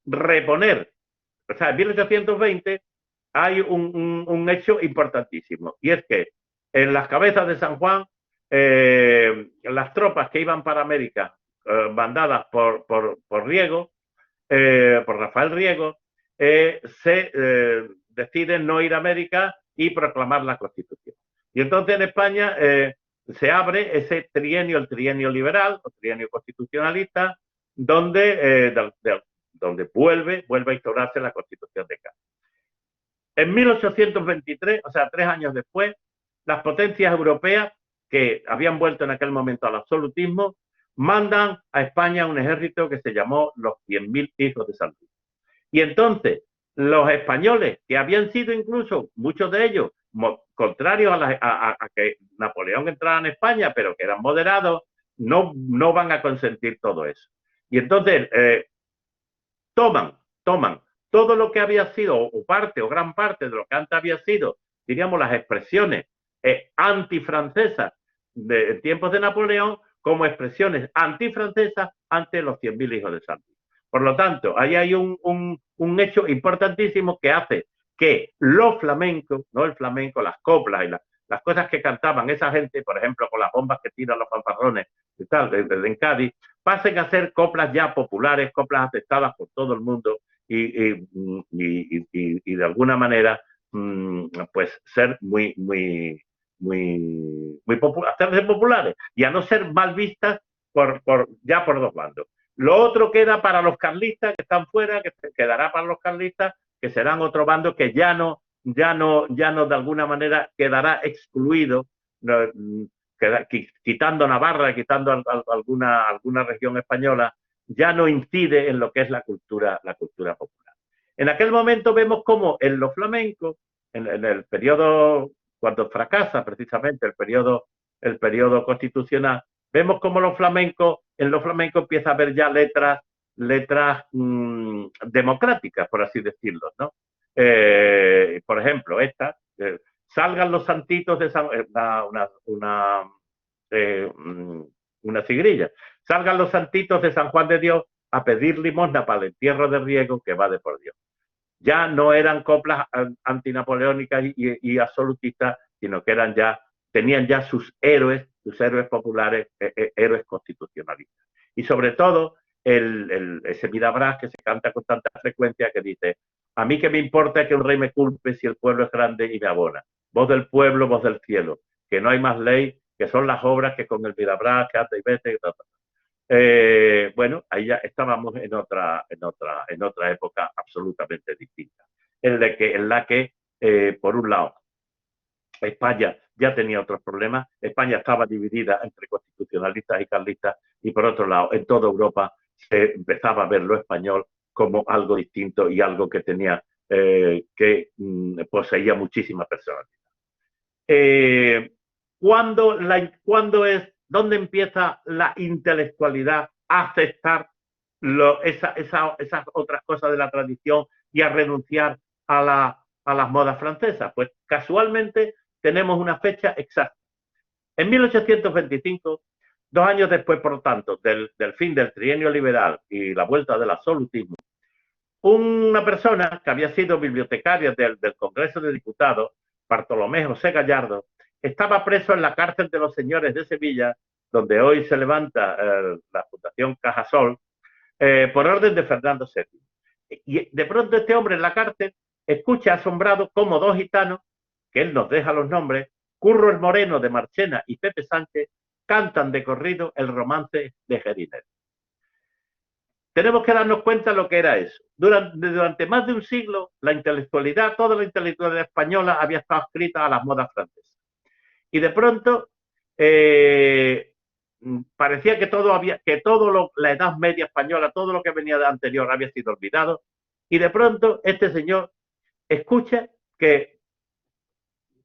reponer, o sea, en 1820 hay un hecho importantísimo, y es que en las cabezas de San Juan, las tropas que iban para América, mandadas por Riego, por Rafael Riego, se deciden no ir a América y proclamar la Constitución. Y entonces en España se abre ese trienio, el trienio liberal o trienio constitucionalista, donde vuelve a instaurarse la Constitución de Cádiz. En 1823, o sea, 3 años después, las potencias europeas, que habían vuelto en aquel momento al absolutismo, mandan a España un ejército que se llamó los 100.000 hijos de San Luis. Y entonces, los españoles, que habían sido incluso, muchos de ellos, contrarios a que Napoleón entrara en España, pero que eran moderados, no van a consentir todo eso. Y entonces, toman todo lo que había sido, o parte o gran parte de lo que antes había sido, diríamos, las expresiones antifrancesas de tiempos de Napoleón, como expresiones antifrancesas ante los 100.000 hijos de San Luis. Por lo tanto, ahí hay un hecho importantísimo que hace que los flamencos, no el flamenco, las coplas y las cosas que cantaban esa gente, por ejemplo, con las bombas que tiran los fanfarrones y tal, en Cádiz, pasen a ser coplas ya populares, coplas aceptadas por todo el mundo y de alguna manera, pues ser muy populares, hacerse populares y a no ser mal vistas por dos bandos. Lo otro queda para los carlistas que están fuera, que quedará para los carlistas, que serán otro bando que ya no de alguna manera quedará excluido, quitando Navarra, quitando alguna región española, ya no incide en lo que es la cultura popular. En aquel momento vemos cómo en los flamencos, en el periodo, cuando fracasa precisamente el periodo constitucional, vemos cómo en los flamencos empieza a haber ya letras democráticas, por así decirlo, ¿no? Por ejemplo, esta, salgan los santitos de San... una sigrilla. Salgan los santitos de San Juan de Dios a pedir limosna para el entierro de Riego que va de por Dios. Ya no eran coplas antinapoleónicas y absolutistas, sino que tenían ya sus héroes populares, héroes constitucionalistas. Y sobre todo, ese Midabras que se canta con tanta frecuencia que dice: a mí que me importa que un rey me culpe si el pueblo es grande y me abona. Voz del pueblo, voz del cielo, que no hay más ley, que son las obras que con el Midabras, que anda y vete, bueno, ahí ya estábamos en otra época absolutamente distinta, en la que por un lado, España ya tenía otros problemas. España estaba dividida entre constitucionalistas y carlistas, y por otro lado, en toda Europa se empezaba a ver lo español como algo distinto y algo que tenía, que poseía muchísima personalidad. ¿Dónde empieza la intelectualidad a aceptar esas otras cosas de la tradición y a renunciar a las modas francesas? Pues casualmente tenemos una fecha exacta. En 1825, 2 años después, por lo tanto, del fin del trienio liberal y la vuelta del absolutismo, una persona que había sido bibliotecaria del Congreso de Diputados, Bartolomé José Gallardo, estaba preso en la cárcel de los señores de Sevilla, donde hoy se levanta la Fundación Cajasol, por orden de Fernando VII. Y de pronto este hombre en la cárcel escucha asombrado cómo 2 gitanos, que él nos deja los nombres, Curro el Moreno de Marchena y Pepe Sánchez, cantan de corrido el romance de Gerinel. Tenemos que darnos cuenta de lo que era eso. Durante más de un siglo, toda la intelectualidad española había estado adscrita a las modas francesas. Y de pronto parecía que la Edad Media española, todo lo que venía de anterior había sido olvidado. Y de pronto este señor escucha que,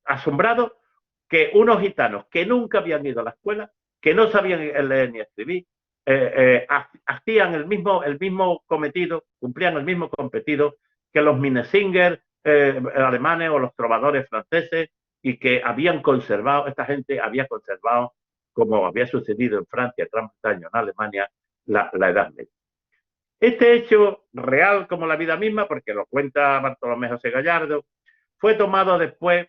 asombrado, que unos gitanos que nunca habían ido a la escuela, que no sabían leer ni escribir, hacían el mismo cometido, cumplían el mismo cometido que los Minnesingers alemanes o los trovadores franceses, y que esta gente había conservado, como había sucedido en Francia, Gran Bretaña, en Alemania, la Edad Media. Este hecho real como la vida misma, porque lo cuenta Bartolomé José Gallardo, fue tomado después,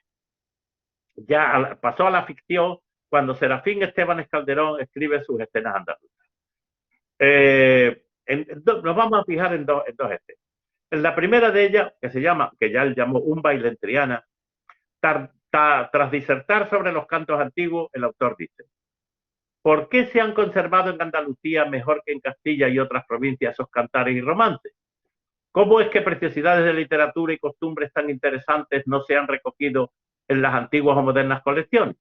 ya pasó a la ficción cuando Serafín Estebanes Calderón escribe sus escenas andaluzas. Nos vamos a fijar en dos escenas. En la primera de ellas, que se llama, que ya él llamó Un baile en Triana, tras disertar sobre los cantos antiguos, el autor dice: ¿por qué se han conservado en Andalucía mejor que en Castilla y otras provincias esos cantares y romances? ¿Cómo es que preciosidades de literatura y costumbres tan interesantes no se han recogido en las antiguas o modernas colecciones?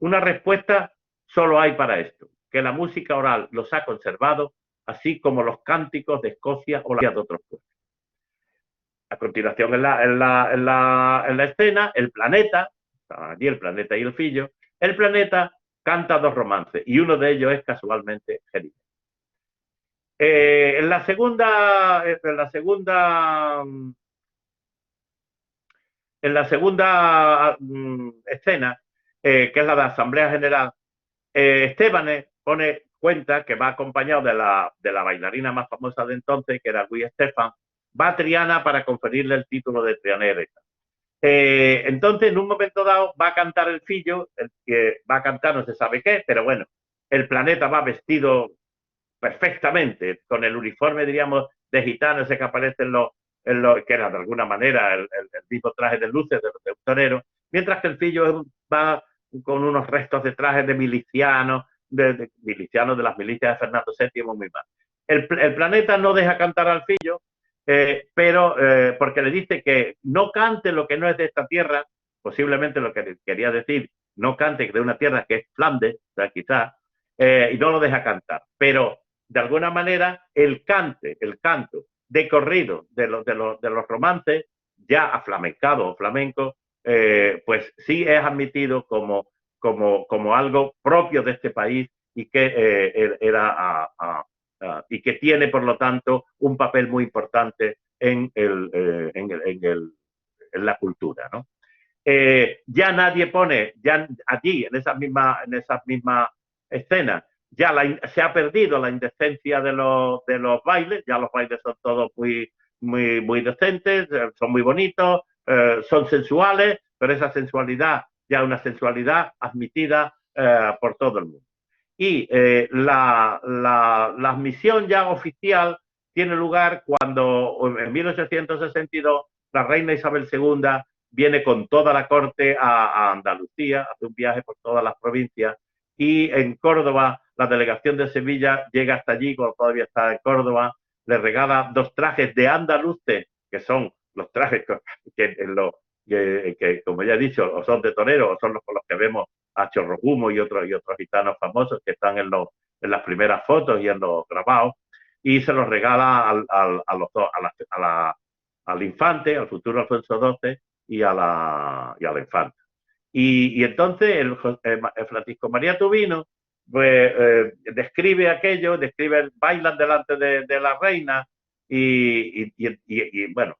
Una respuesta solo hay para esto: que la música oral los ha conservado, así como los cánticos de Escocia o la de otros pueblos. A continuación, en la escena, el planeta, allí el planeta y el fillo, el planeta canta dos romances, y uno de ellos es casualmente Jerez. En la segunda escena, que es la de Asamblea General, Estebanes pone cuenta que va acompañado de la bailarina más famosa de entonces, que era Guy Estefan, va a Triana para conferirle el título de trianera. Entonces, en un momento dado, va a cantar el fillo, que va a cantar no se sabe qué, pero bueno, el planeta va vestido perfectamente, con el uniforme, diríamos, de gitano, ese que aparece que era de alguna manera el mismo traje de luces de un torero, mientras que el fillo va con unos restos de trajes de milicianos, de las milicias de Fernando VII, muy mal. El planeta no deja cantar al fillo, pero porque le dice que no cante lo que no es de esta tierra, posiblemente lo que quería decir, no cante de una tierra que es Flandes, o sea, quizás, y no lo deja cantar. Pero, de alguna manera, el canto de corrido de los romances, ya aflamencado o flamenco, pues sí es admitido como algo propio de este país y que y que tiene, por lo tanto, un papel muy importante en la cultura, ¿no? Ya nadie pone, ya allí, en esas mismas escenas, ya se ha perdido la indecencia de los bailes, ya los bailes son todos muy decentes, son muy bonitos, son sensuales, pero esa sensualidad ya es una sensualidad admitida por todo el mundo. Y la admisión ya oficial tiene lugar cuando en 1862 la reina Isabel II viene con toda la corte a Andalucía, hace un viaje por todas las provincias, y en Córdoba la delegación de Sevilla llega hasta allí, cuando todavía está en Córdoba, le regala 2 trajes de andaluces, que son los trajes que como ya he dicho, o son de torero, o son los con los que vemos a Chorrojumo y otros gitanos famosos que están en las primeras fotos y en los grabados, y se los regala al infante, al futuro Alfonso XII, y a la infanta. Y entonces el Francisco María Tubino pues, describe aquello, bailan delante de la reina y bueno,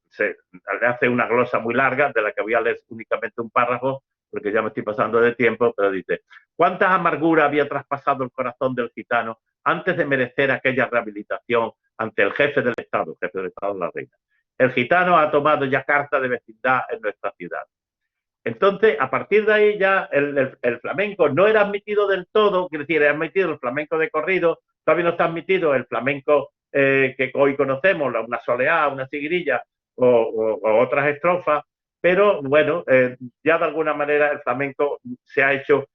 se hace una glosa muy larga de la que voy a leer únicamente un párrafo porque ya me estoy pasando de tiempo, pero dice: ¿cuántas amarguras había traspasado el corazón del gitano antes de merecer aquella rehabilitación ante el jefe del Estado, la reina? El gitano ha tomado ya carta de vecindad en nuestra ciudad. Entonces, a partir de ahí ya el flamenco no era admitido del todo, quiere decir, era admitido el flamenco de corrido, todavía no está admitido el flamenco que hoy conocemos, una soleá, una siguirilla o otras estrofas, pero bueno, ya de alguna manera el flamenco se ha hecho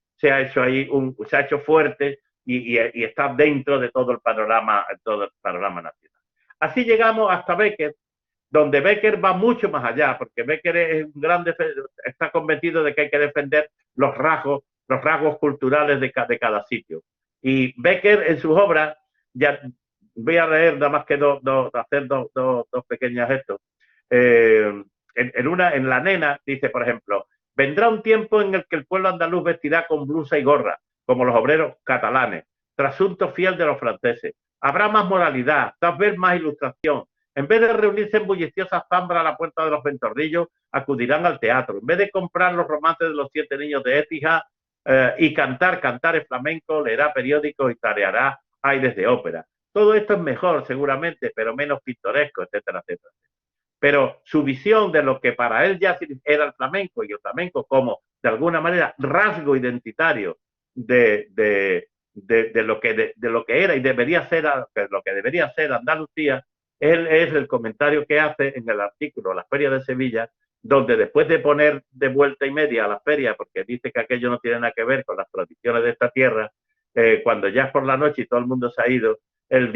fuerte y está dentro de todo el panorama nacional. Así llegamos hasta Bécquer, donde Bécquer va mucho más allá, porque Bécquer es está convencido de que hay que defender los rasgos culturales de cada sitio. Y Bécquer en sus obras, ya voy a leer nada más que hacer dos pequeñas gestos. En La Nena dice, por ejemplo: vendrá un tiempo en el que el pueblo andaluz vestirá con blusa y gorra, como los obreros catalanes, trasunto fiel de los franceses. Habrá más moralidad, tal vez más ilustración. En vez de reunirse en bulliciosa zambra a la puerta de los Ventorrillos, acudirán al teatro. En vez de comprar los romances de los 7 niños de Écija y cantar el flamenco, leerá periódicos y tareará aires de ópera. Todo esto es mejor, seguramente, pero menos pintoresco, etcétera, etcétera. pero su visión de lo que para él ya era el flamenco, y el flamenco como, de alguna manera, rasgo identitario de lo que era y debería ser, lo que debería ser Andalucía, él es el comentario que hace en el artículo La Feria de Sevilla, donde después de poner de vuelta y media a la feria, porque dice que aquello no tiene nada que ver con las tradiciones de esta tierra, cuando ya es por la noche y todo el mundo se ha ido, él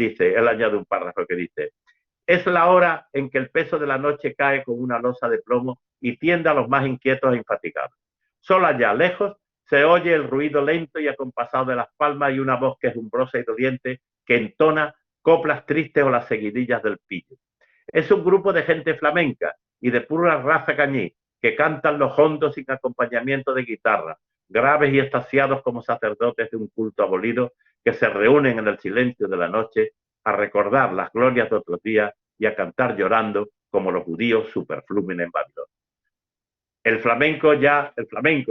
añade un párrafo que dice: es la hora en que el peso de la noche cae como una losa de plomo y tiende a los más inquietos e infatigables. Solo allá, lejos, se oye el ruido lento y acompasado de las palmas y una voz quejumbrosa y doliente que entona coplas tristes o las seguidillas del pillo. Es un grupo de gente flamenca y de pura raza cañí, que cantan los hondos sin acompañamiento de guitarra, graves y extasiados como sacerdotes de un culto abolido, que se reúnen en el silencio de la noche a recordar las glorias de otros días y a cantar llorando como los judíos superflumen en Babilonia. El flamenco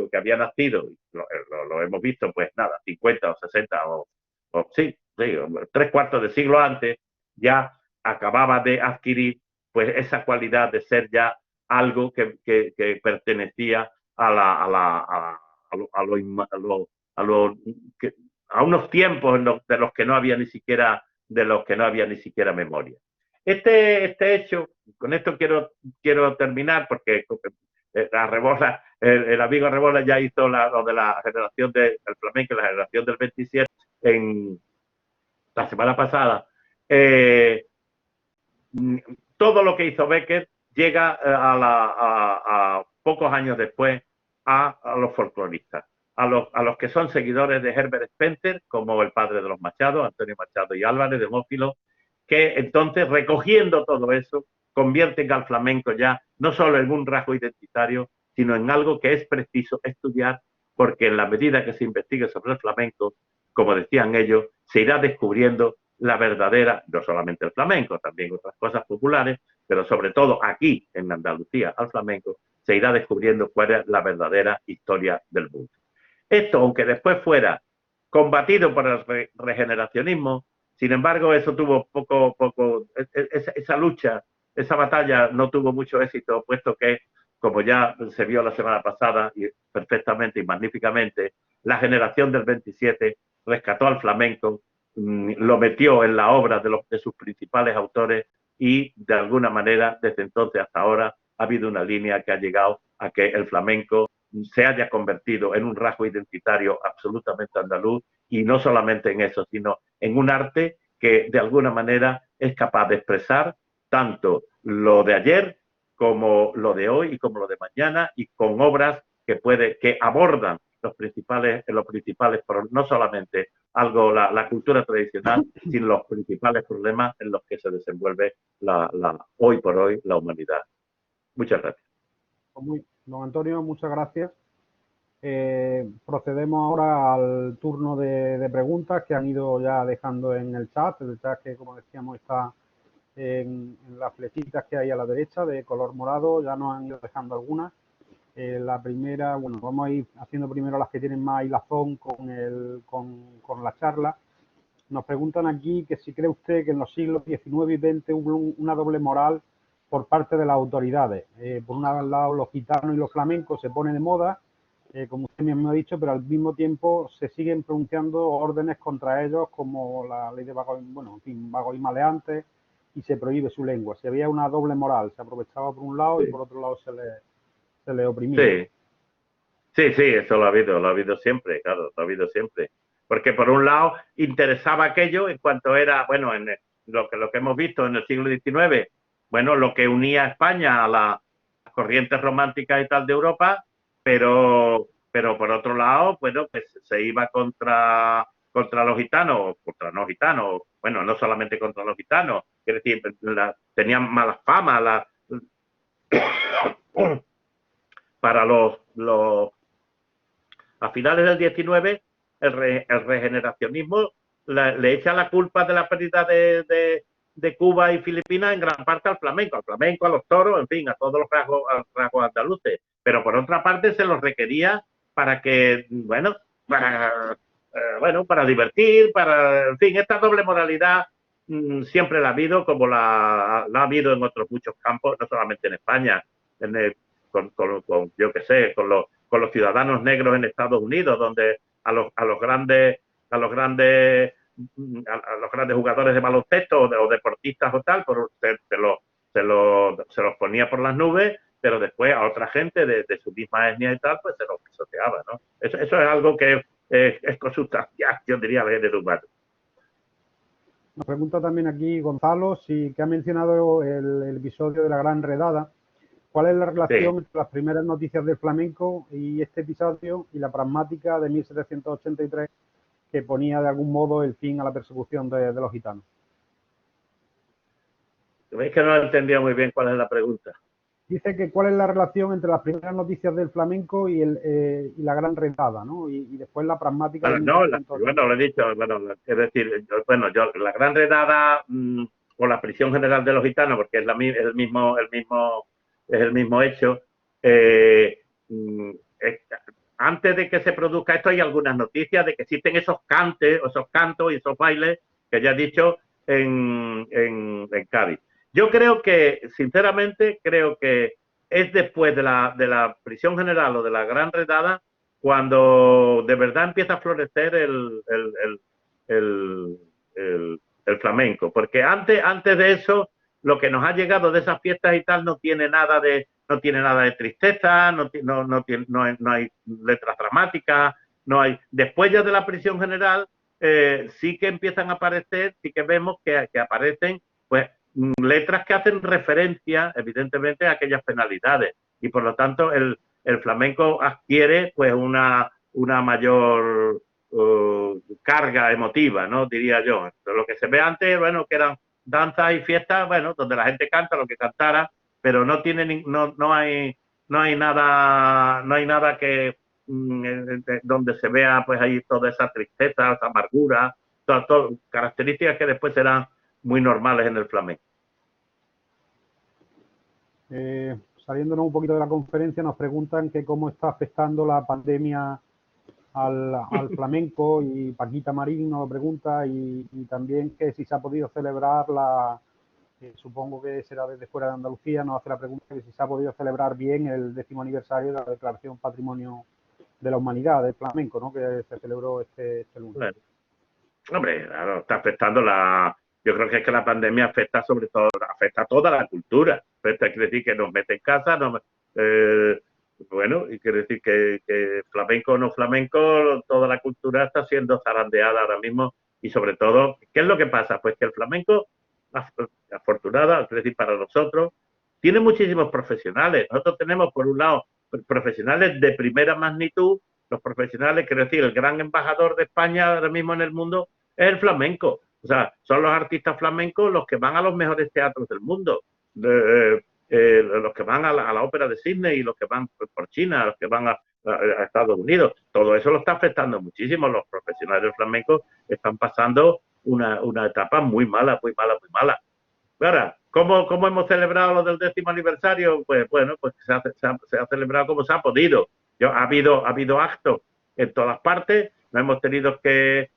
que había nacido, lo hemos visto, pues nada, 50 o 60 sí, 3/4 de siglo antes, ya acababa de adquirir pues esa cualidad de ser ya algo que pertenecía a unos tiempos de los que no había ni siquiera memoria. Este hecho, con esto quiero terminar, porque el amigo Rebola ya hizo lo de la generación del flamenco, la generación del 27 en la semana pasada. Todo lo que hizo Becker llega a pocos años después a los folcloristas, a los que son seguidores de Herbert Spencer, como el padre de los Machado, Antonio Machado y Álvarez, de Mófilo, que entonces, recogiendo todo eso, convierten al flamenco ya no solo en un rasgo identitario, sino en algo que es preciso estudiar, porque en la medida que se investigue sobre el flamenco, como decían ellos, se irá descubriendo la verdadera, no solamente el flamenco, también otras cosas populares, pero sobre todo aquí en Andalucía al flamenco, se irá descubriendo cuál es la verdadera historia del mundo. Esto, aunque después fuera combatido por el regeneracionismo, sin embargo, eso tuvo esa lucha, esa batalla no tuvo mucho éxito, puesto que, como ya se vio la semana pasada, y perfectamente y magníficamente, la generación del 27 rescató al flamenco, lo metió en la obra de sus principales autores, y de alguna manera, desde entonces hasta ahora, ha habido una línea que ha llegado a que el flamenco se haya convertido en un rasgo identitario absolutamente andaluz, y no solamente en eso, sino en un arte que de alguna manera es capaz de expresar tanto lo de ayer como lo de hoy y como lo de mañana, y con obras que abordan los principales, no solamente la cultura tradicional, sino los principales problemas en los que se desenvuelve hoy por hoy la humanidad. Muchas gracias. Don Antonio, muchas gracias. Procedemos ahora al turno de preguntas que han ido ya dejando en el chat que, como decíamos, está en las flechitas que hay a la derecha de color morado. Ya nos han ido dejando algunas. La primera, bueno, vamos a ir haciendo primero las que tienen más hilazón con la charla. Nos preguntan aquí que si cree usted que en los siglos XIX y XX hubo una doble moral por parte de las autoridades. Por un lado, los gitanos y los flamencos se ponen de moda, como usted mismo ha dicho, pero al mismo tiempo se siguen pronunciando órdenes contra ellos, como la ley de vagos, bueno, en fin, vagos y maleantes, y se prohíbe su lengua. Si había una doble moral, se aprovechaba por un lado y por otro lado se le oprimía. Sí, eso lo ha habido siempre, claro, lo ha habido siempre. Porque por un lado interesaba aquello en cuanto era, bueno, en lo que hemos visto en el siglo XIX, bueno, lo que unía a España a las corrientes románticas y tal de Europa, pero por otro lado, bueno, pues se iba contra los gitanos, contra no gitanos, bueno, no solamente contra los gitanos, es decir, tenían mala fama, para a finales del 19, el regeneracionismo le echa la culpa de la pérdida de Cuba y Filipinas en gran parte al flamenco, a los toros, en fin, a todos los rasgos andaluces. Pero por otra parte se los requería para que, para divertir, en fin, esta doble moralidad siempre la ha habido, como la ha habido en otros muchos campos, no solamente en España, yo qué sé, con los ciudadanos negros en Estados Unidos, donde a los grandes jugadores de baloncesto o deportistas o tal, se los ponía por las nubes, pero después a otra gente de su misma etnia y tal, pues se los pisoteaba, ¿no? Eso es algo que es consustancial, yo diría, al género humano. Nos pregunta también aquí Gonzalo, que ha mencionado el episodio de la Gran Redada. ¿Cuál es la relación entre las primeras noticias del flamenco y este episodio y la pragmática de 1783 que ponía de algún modo el fin a la persecución de los gitanos? Veis que no entendía muy bien cuál es la pregunta. Dice que cuál es la relación entre las primeras noticias del flamenco y la Gran Redada, ¿no? Y después la pragmática. Bueno, lo he dicho, es decir, la Gran Redada o la prisión general de los gitanos, porque es el mismo hecho. Antes de que se produzca esto hay algunas noticias de que existen esos cantos y esos bailes que ya he dicho en Cádiz. Yo creo que, sinceramente, es después de la prisión general o de la Gran Redada cuando de verdad empieza a florecer el flamenco. Porque antes de eso, lo que nos ha llegado de esas fiestas y tal no tiene nada de tristeza, no hay letras dramáticas, no hay. Después ya de la prisión general, sí que empiezan a aparecer, sí que vemos que aparecen, pues, letras que hacen referencia, evidentemente, a aquellas penalidades. Y por lo tanto, el flamenco adquiere, pues, una mayor carga emotiva, ¿no? Diría yo. Pero lo que se ve antes, bueno, que eran danzas y fiestas, bueno, donde la gente canta lo que cantara, pero no hay nada que donde se vea, pues, ahí toda esa tristeza, esa amargura, todas características que después serán muy normales en el flamenco. Saliéndonos un poquito de la conferencia, nos preguntan que cómo está afectando la pandemia al flamenco, y Paquita Marín nos lo pregunta, y también que si se ha podido celebrar supongo que será desde fuera de Andalucía, nos hace la pregunta de si se ha podido celebrar bien el 10º aniversario de la Declaración Patrimonio de la Humanidad del flamenco, ¿no? Que se celebró este lunes. Bueno, hombre, claro, está afectando yo creo que es que la pandemia afecta sobre todo, afecta a toda la cultura. Quiere decir que nos mete en casa, bueno, y quiere decir que flamenco o no flamenco, toda la cultura está siendo zarandeada ahora mismo. Y sobre todo, ¿qué es lo que pasa? Pues que el flamenco, afortunada, es decir, para nosotros, tiene muchísimos profesionales. Nosotros tenemos, por un lado, profesionales de primera magnitud. Los profesionales, quiero decir, el gran embajador de España ahora mismo en el mundo es el flamenco. O sea, son los artistas flamencos los que van a los mejores teatros del mundo, los que van a la ópera de Sydney y los que van por China, los que van a Estados Unidos. Todo eso lo está afectando muchísimo. Los profesionales del flamenco están pasando una etapa muy mala, muy mala, muy mala. Ahora, ¿cómo hemos celebrado lo del 10º aniversario? Pues bueno, pues se ha celebrado como se ha podido. Ha habido actos en todas partes, no hemos tenido que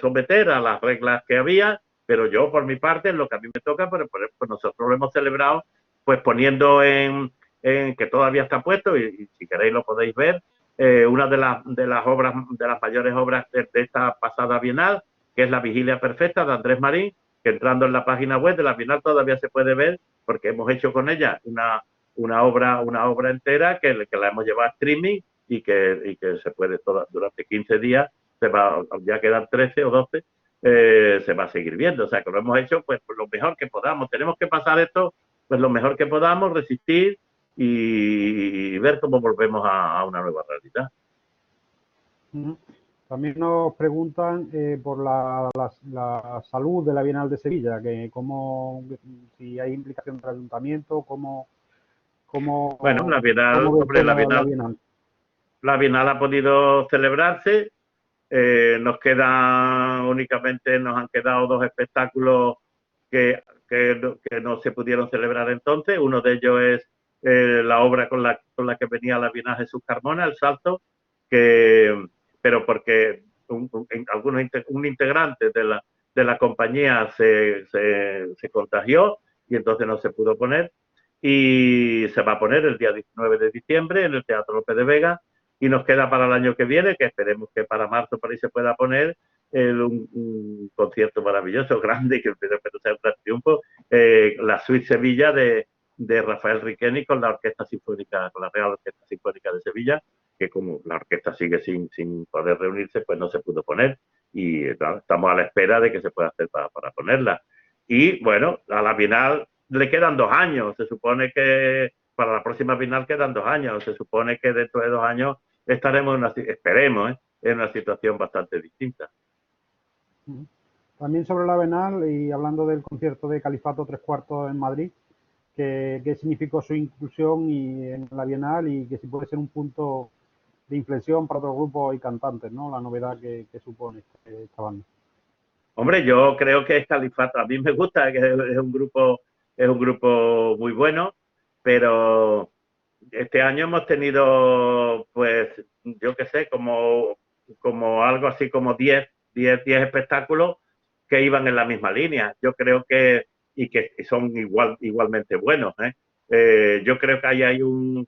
someter a las reglas que había, pero yo, por mi parte, en lo que a mí me toca, pues nosotros lo hemos celebrado, pues poniendo que todavía está puesto, y si queréis lo podéis ver, una de las obras, de las mayores obras de esta pasada Bienal, que es la Vigilia Perfecta de Andrés Marín, que entrando en la página web de la Bienal todavía se puede ver, porque hemos hecho con ella una obra entera que la hemos llevado a streaming y que se puede durante 15 días, ya quedan 13 o 12, se va a seguir viendo. O sea, que lo hemos hecho pues lo mejor que podamos. Tenemos que pasar esto pues lo mejor que podamos, resistir y ver cómo volvemos a una nueva realidad. También nos preguntan por la salud de la Bienal de Sevilla, que si hay implicación del ayuntamiento, bueno, la Bienal ha podido celebrarse. Nos han quedado 2 espectáculos que no se pudieron celebrar entonces. Uno de ellos es la obra con la que venía la Bienal Jesús Carmona, El Salto, pero porque un integrante de la compañía se contagió y entonces no se pudo poner. Y se va a poner el día 19 de diciembre en el Teatro López de Vega y nos queda para el año que viene, que esperemos que para marzo por ahí se pueda poner un concierto maravilloso, grande, que espero que sea un gran triunfo, la Suite Sevilla de Rafael Riqueni con la Orquesta Sinfónica, con la Real Orquesta Sinfónica de Sevilla, que como la orquesta sigue sin poder reunirse, pues no se pudo poner y claro, estamos a la espera de que se pueda hacer para ponerla. Y bueno, a la Bienal le quedan 2 años, se supone que para la próxima Bienal quedan 2 años, se supone que dentro de 2 años estaremos, esperemos, en una situación bastante distinta. También sobre la Bienal y hablando del concierto de Califato 3/4 en Madrid, ¿qué significó su inclusión en la Bienal y que si puede ser un punto de inflexión para otros grupos y cantantes, ¿no? La novedad que supone esta banda. Hombre, yo creo que es Califato. A mí me gusta, que es un grupo muy bueno, pero este año hemos tenido, pues, yo qué sé, como algo así como 10 espectáculos que iban en la misma línea. Yo creo que son igualmente buenos, ¿eh? Yo creo que ahí hay un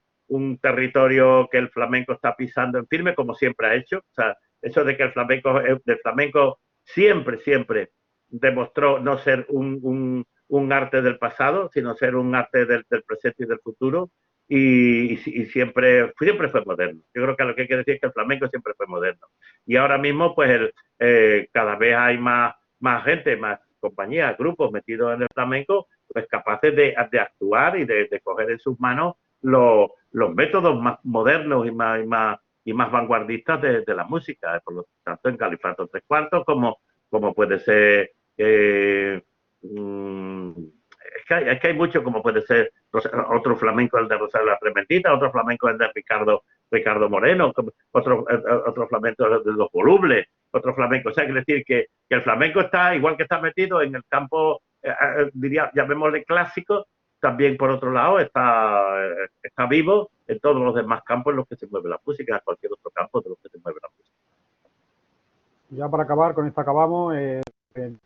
territorio que el flamenco está pisando en firme, como siempre ha hecho. O sea, eso de que el flamenco siempre demostró no ser un arte del pasado, sino ser un arte del presente y del futuro, y siempre fue moderno. Yo creo que lo que hay que decir es que el flamenco siempre fue moderno. Y ahora mismo, pues, cada vez hay más gente, más compañías, grupos metidos en el flamenco, pues capaces de actuar y de coger en sus manos los métodos más modernos y más vanguardistas de la música. Por lo tanto, en Califato 3/4, como puede ser es que hay mucho, como puede ser otro flamenco, el de Rosario la Trementita, otro flamenco, el de Ricardo Moreno, otro flamenco de los volubles, otro flamenco. O sea, quiere decir que el flamenco está, igual que está metido en el campo, diría, llamémosle clásico, también por otro lado está vivo en todos los demás campos en los que se mueve la música, en cualquier otro campo de los que se mueve la música. Ya para acabar, con esto acabamos.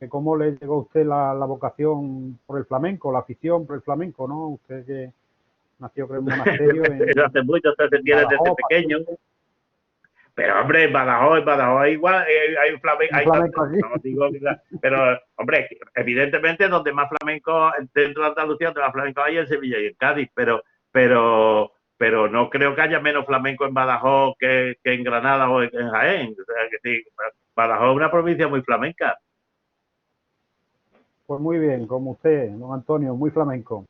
¿Cómo le llegó a usted la vocación por el flamenco, la afición por el flamenco, ¿no? Usted que nació, creo, en un monasterio. Hace mucho, se tiene desde pequeño. Pero, hombre, en Badajoz igual hay un flamenco. Pero, hombre, evidentemente donde más flamenco, dentro de Andalucía, donde más flamenco hay en Sevilla y en Cádiz, pero no creo que haya menos flamenco en Badajoz que en Granada o en Jaén. O sea, que sí, Badajoz es una provincia muy flamenca. Pues muy bien, como usted, don Antonio, muy flamenco.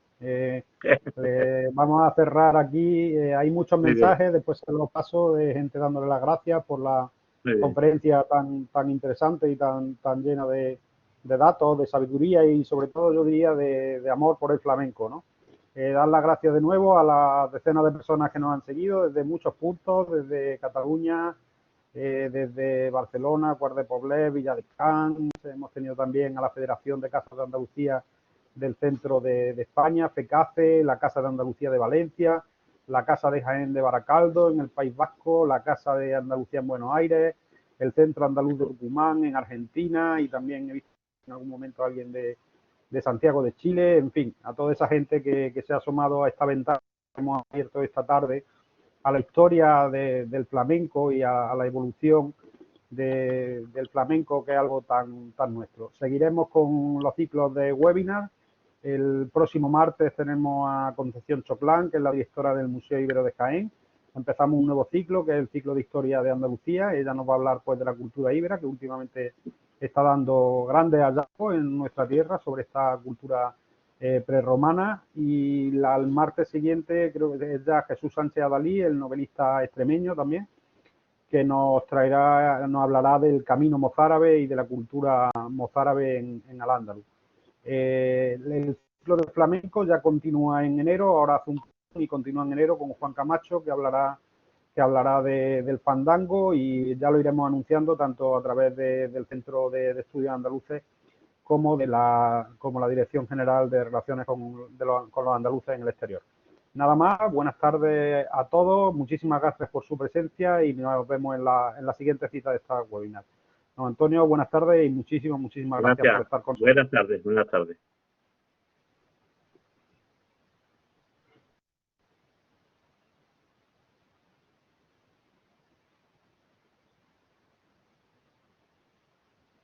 Vamos a cerrar aquí. Hay muchos mensajes, después se los paso, de gente dándole las gracias por la conferencia tan interesante y tan llena de datos, de sabiduría y sobre todo, yo diría, de amor por el flamenco, ¿no? Dar las gracias de nuevo a las decenas de personas que nos han seguido desde muchos puntos, desde Cataluña, desde Barcelona, Quart de Poblet, Villadecans. Hemos tenido también a la Federación de Casas de Andalucía del centro de España, FECACE, la Casa de Andalucía de Valencia, la Casa de Jaén de Baracaldo en el País Vasco, la Casa de Andalucía en Buenos Aires, el Centro Andaluz de Tucumán en Argentina, y también he visto en algún momento a alguien de Santiago de Chile. En fin, a toda esa gente que se ha asomado a esta ventana que hemos abierto esta tarde a la historia del flamenco y a la evolución del flamenco, que es algo tan nuestro. Seguiremos con los ciclos de webinar. El próximo martes tenemos a Concepción Choclán, que es la directora del Museo Ibero de Jaén. Empezamos un nuevo ciclo, que es el ciclo de historia de Andalucía. Ella nos va a hablar, pues, de la cultura íbera, que últimamente está dando grandes hallazgos en nuestra tierra sobre esta cultura prerromana. Y el martes siguiente creo que es ya Jesús Sánchez Adalí, el novelista extremeño también, que nos hablará del camino mozárabe y de la cultura mozárabe en Al-Ándalus. El ciclo del flamenco ya continúa en enero, ahora hace un y continúa en enero con Juan Camacho, que hablará del fandango, y ya lo iremos anunciando tanto a través del Centro de Estudios Andaluces como la Dirección General de Relaciones con los andaluces en el exterior. Nada más, buenas tardes a todos, muchísimas gracias por su presencia y nos vemos en la siguiente cita de esta webinar. Don Antonio, buenas tardes y muchísimas gracias por estar con nosotros. Buenas tardes.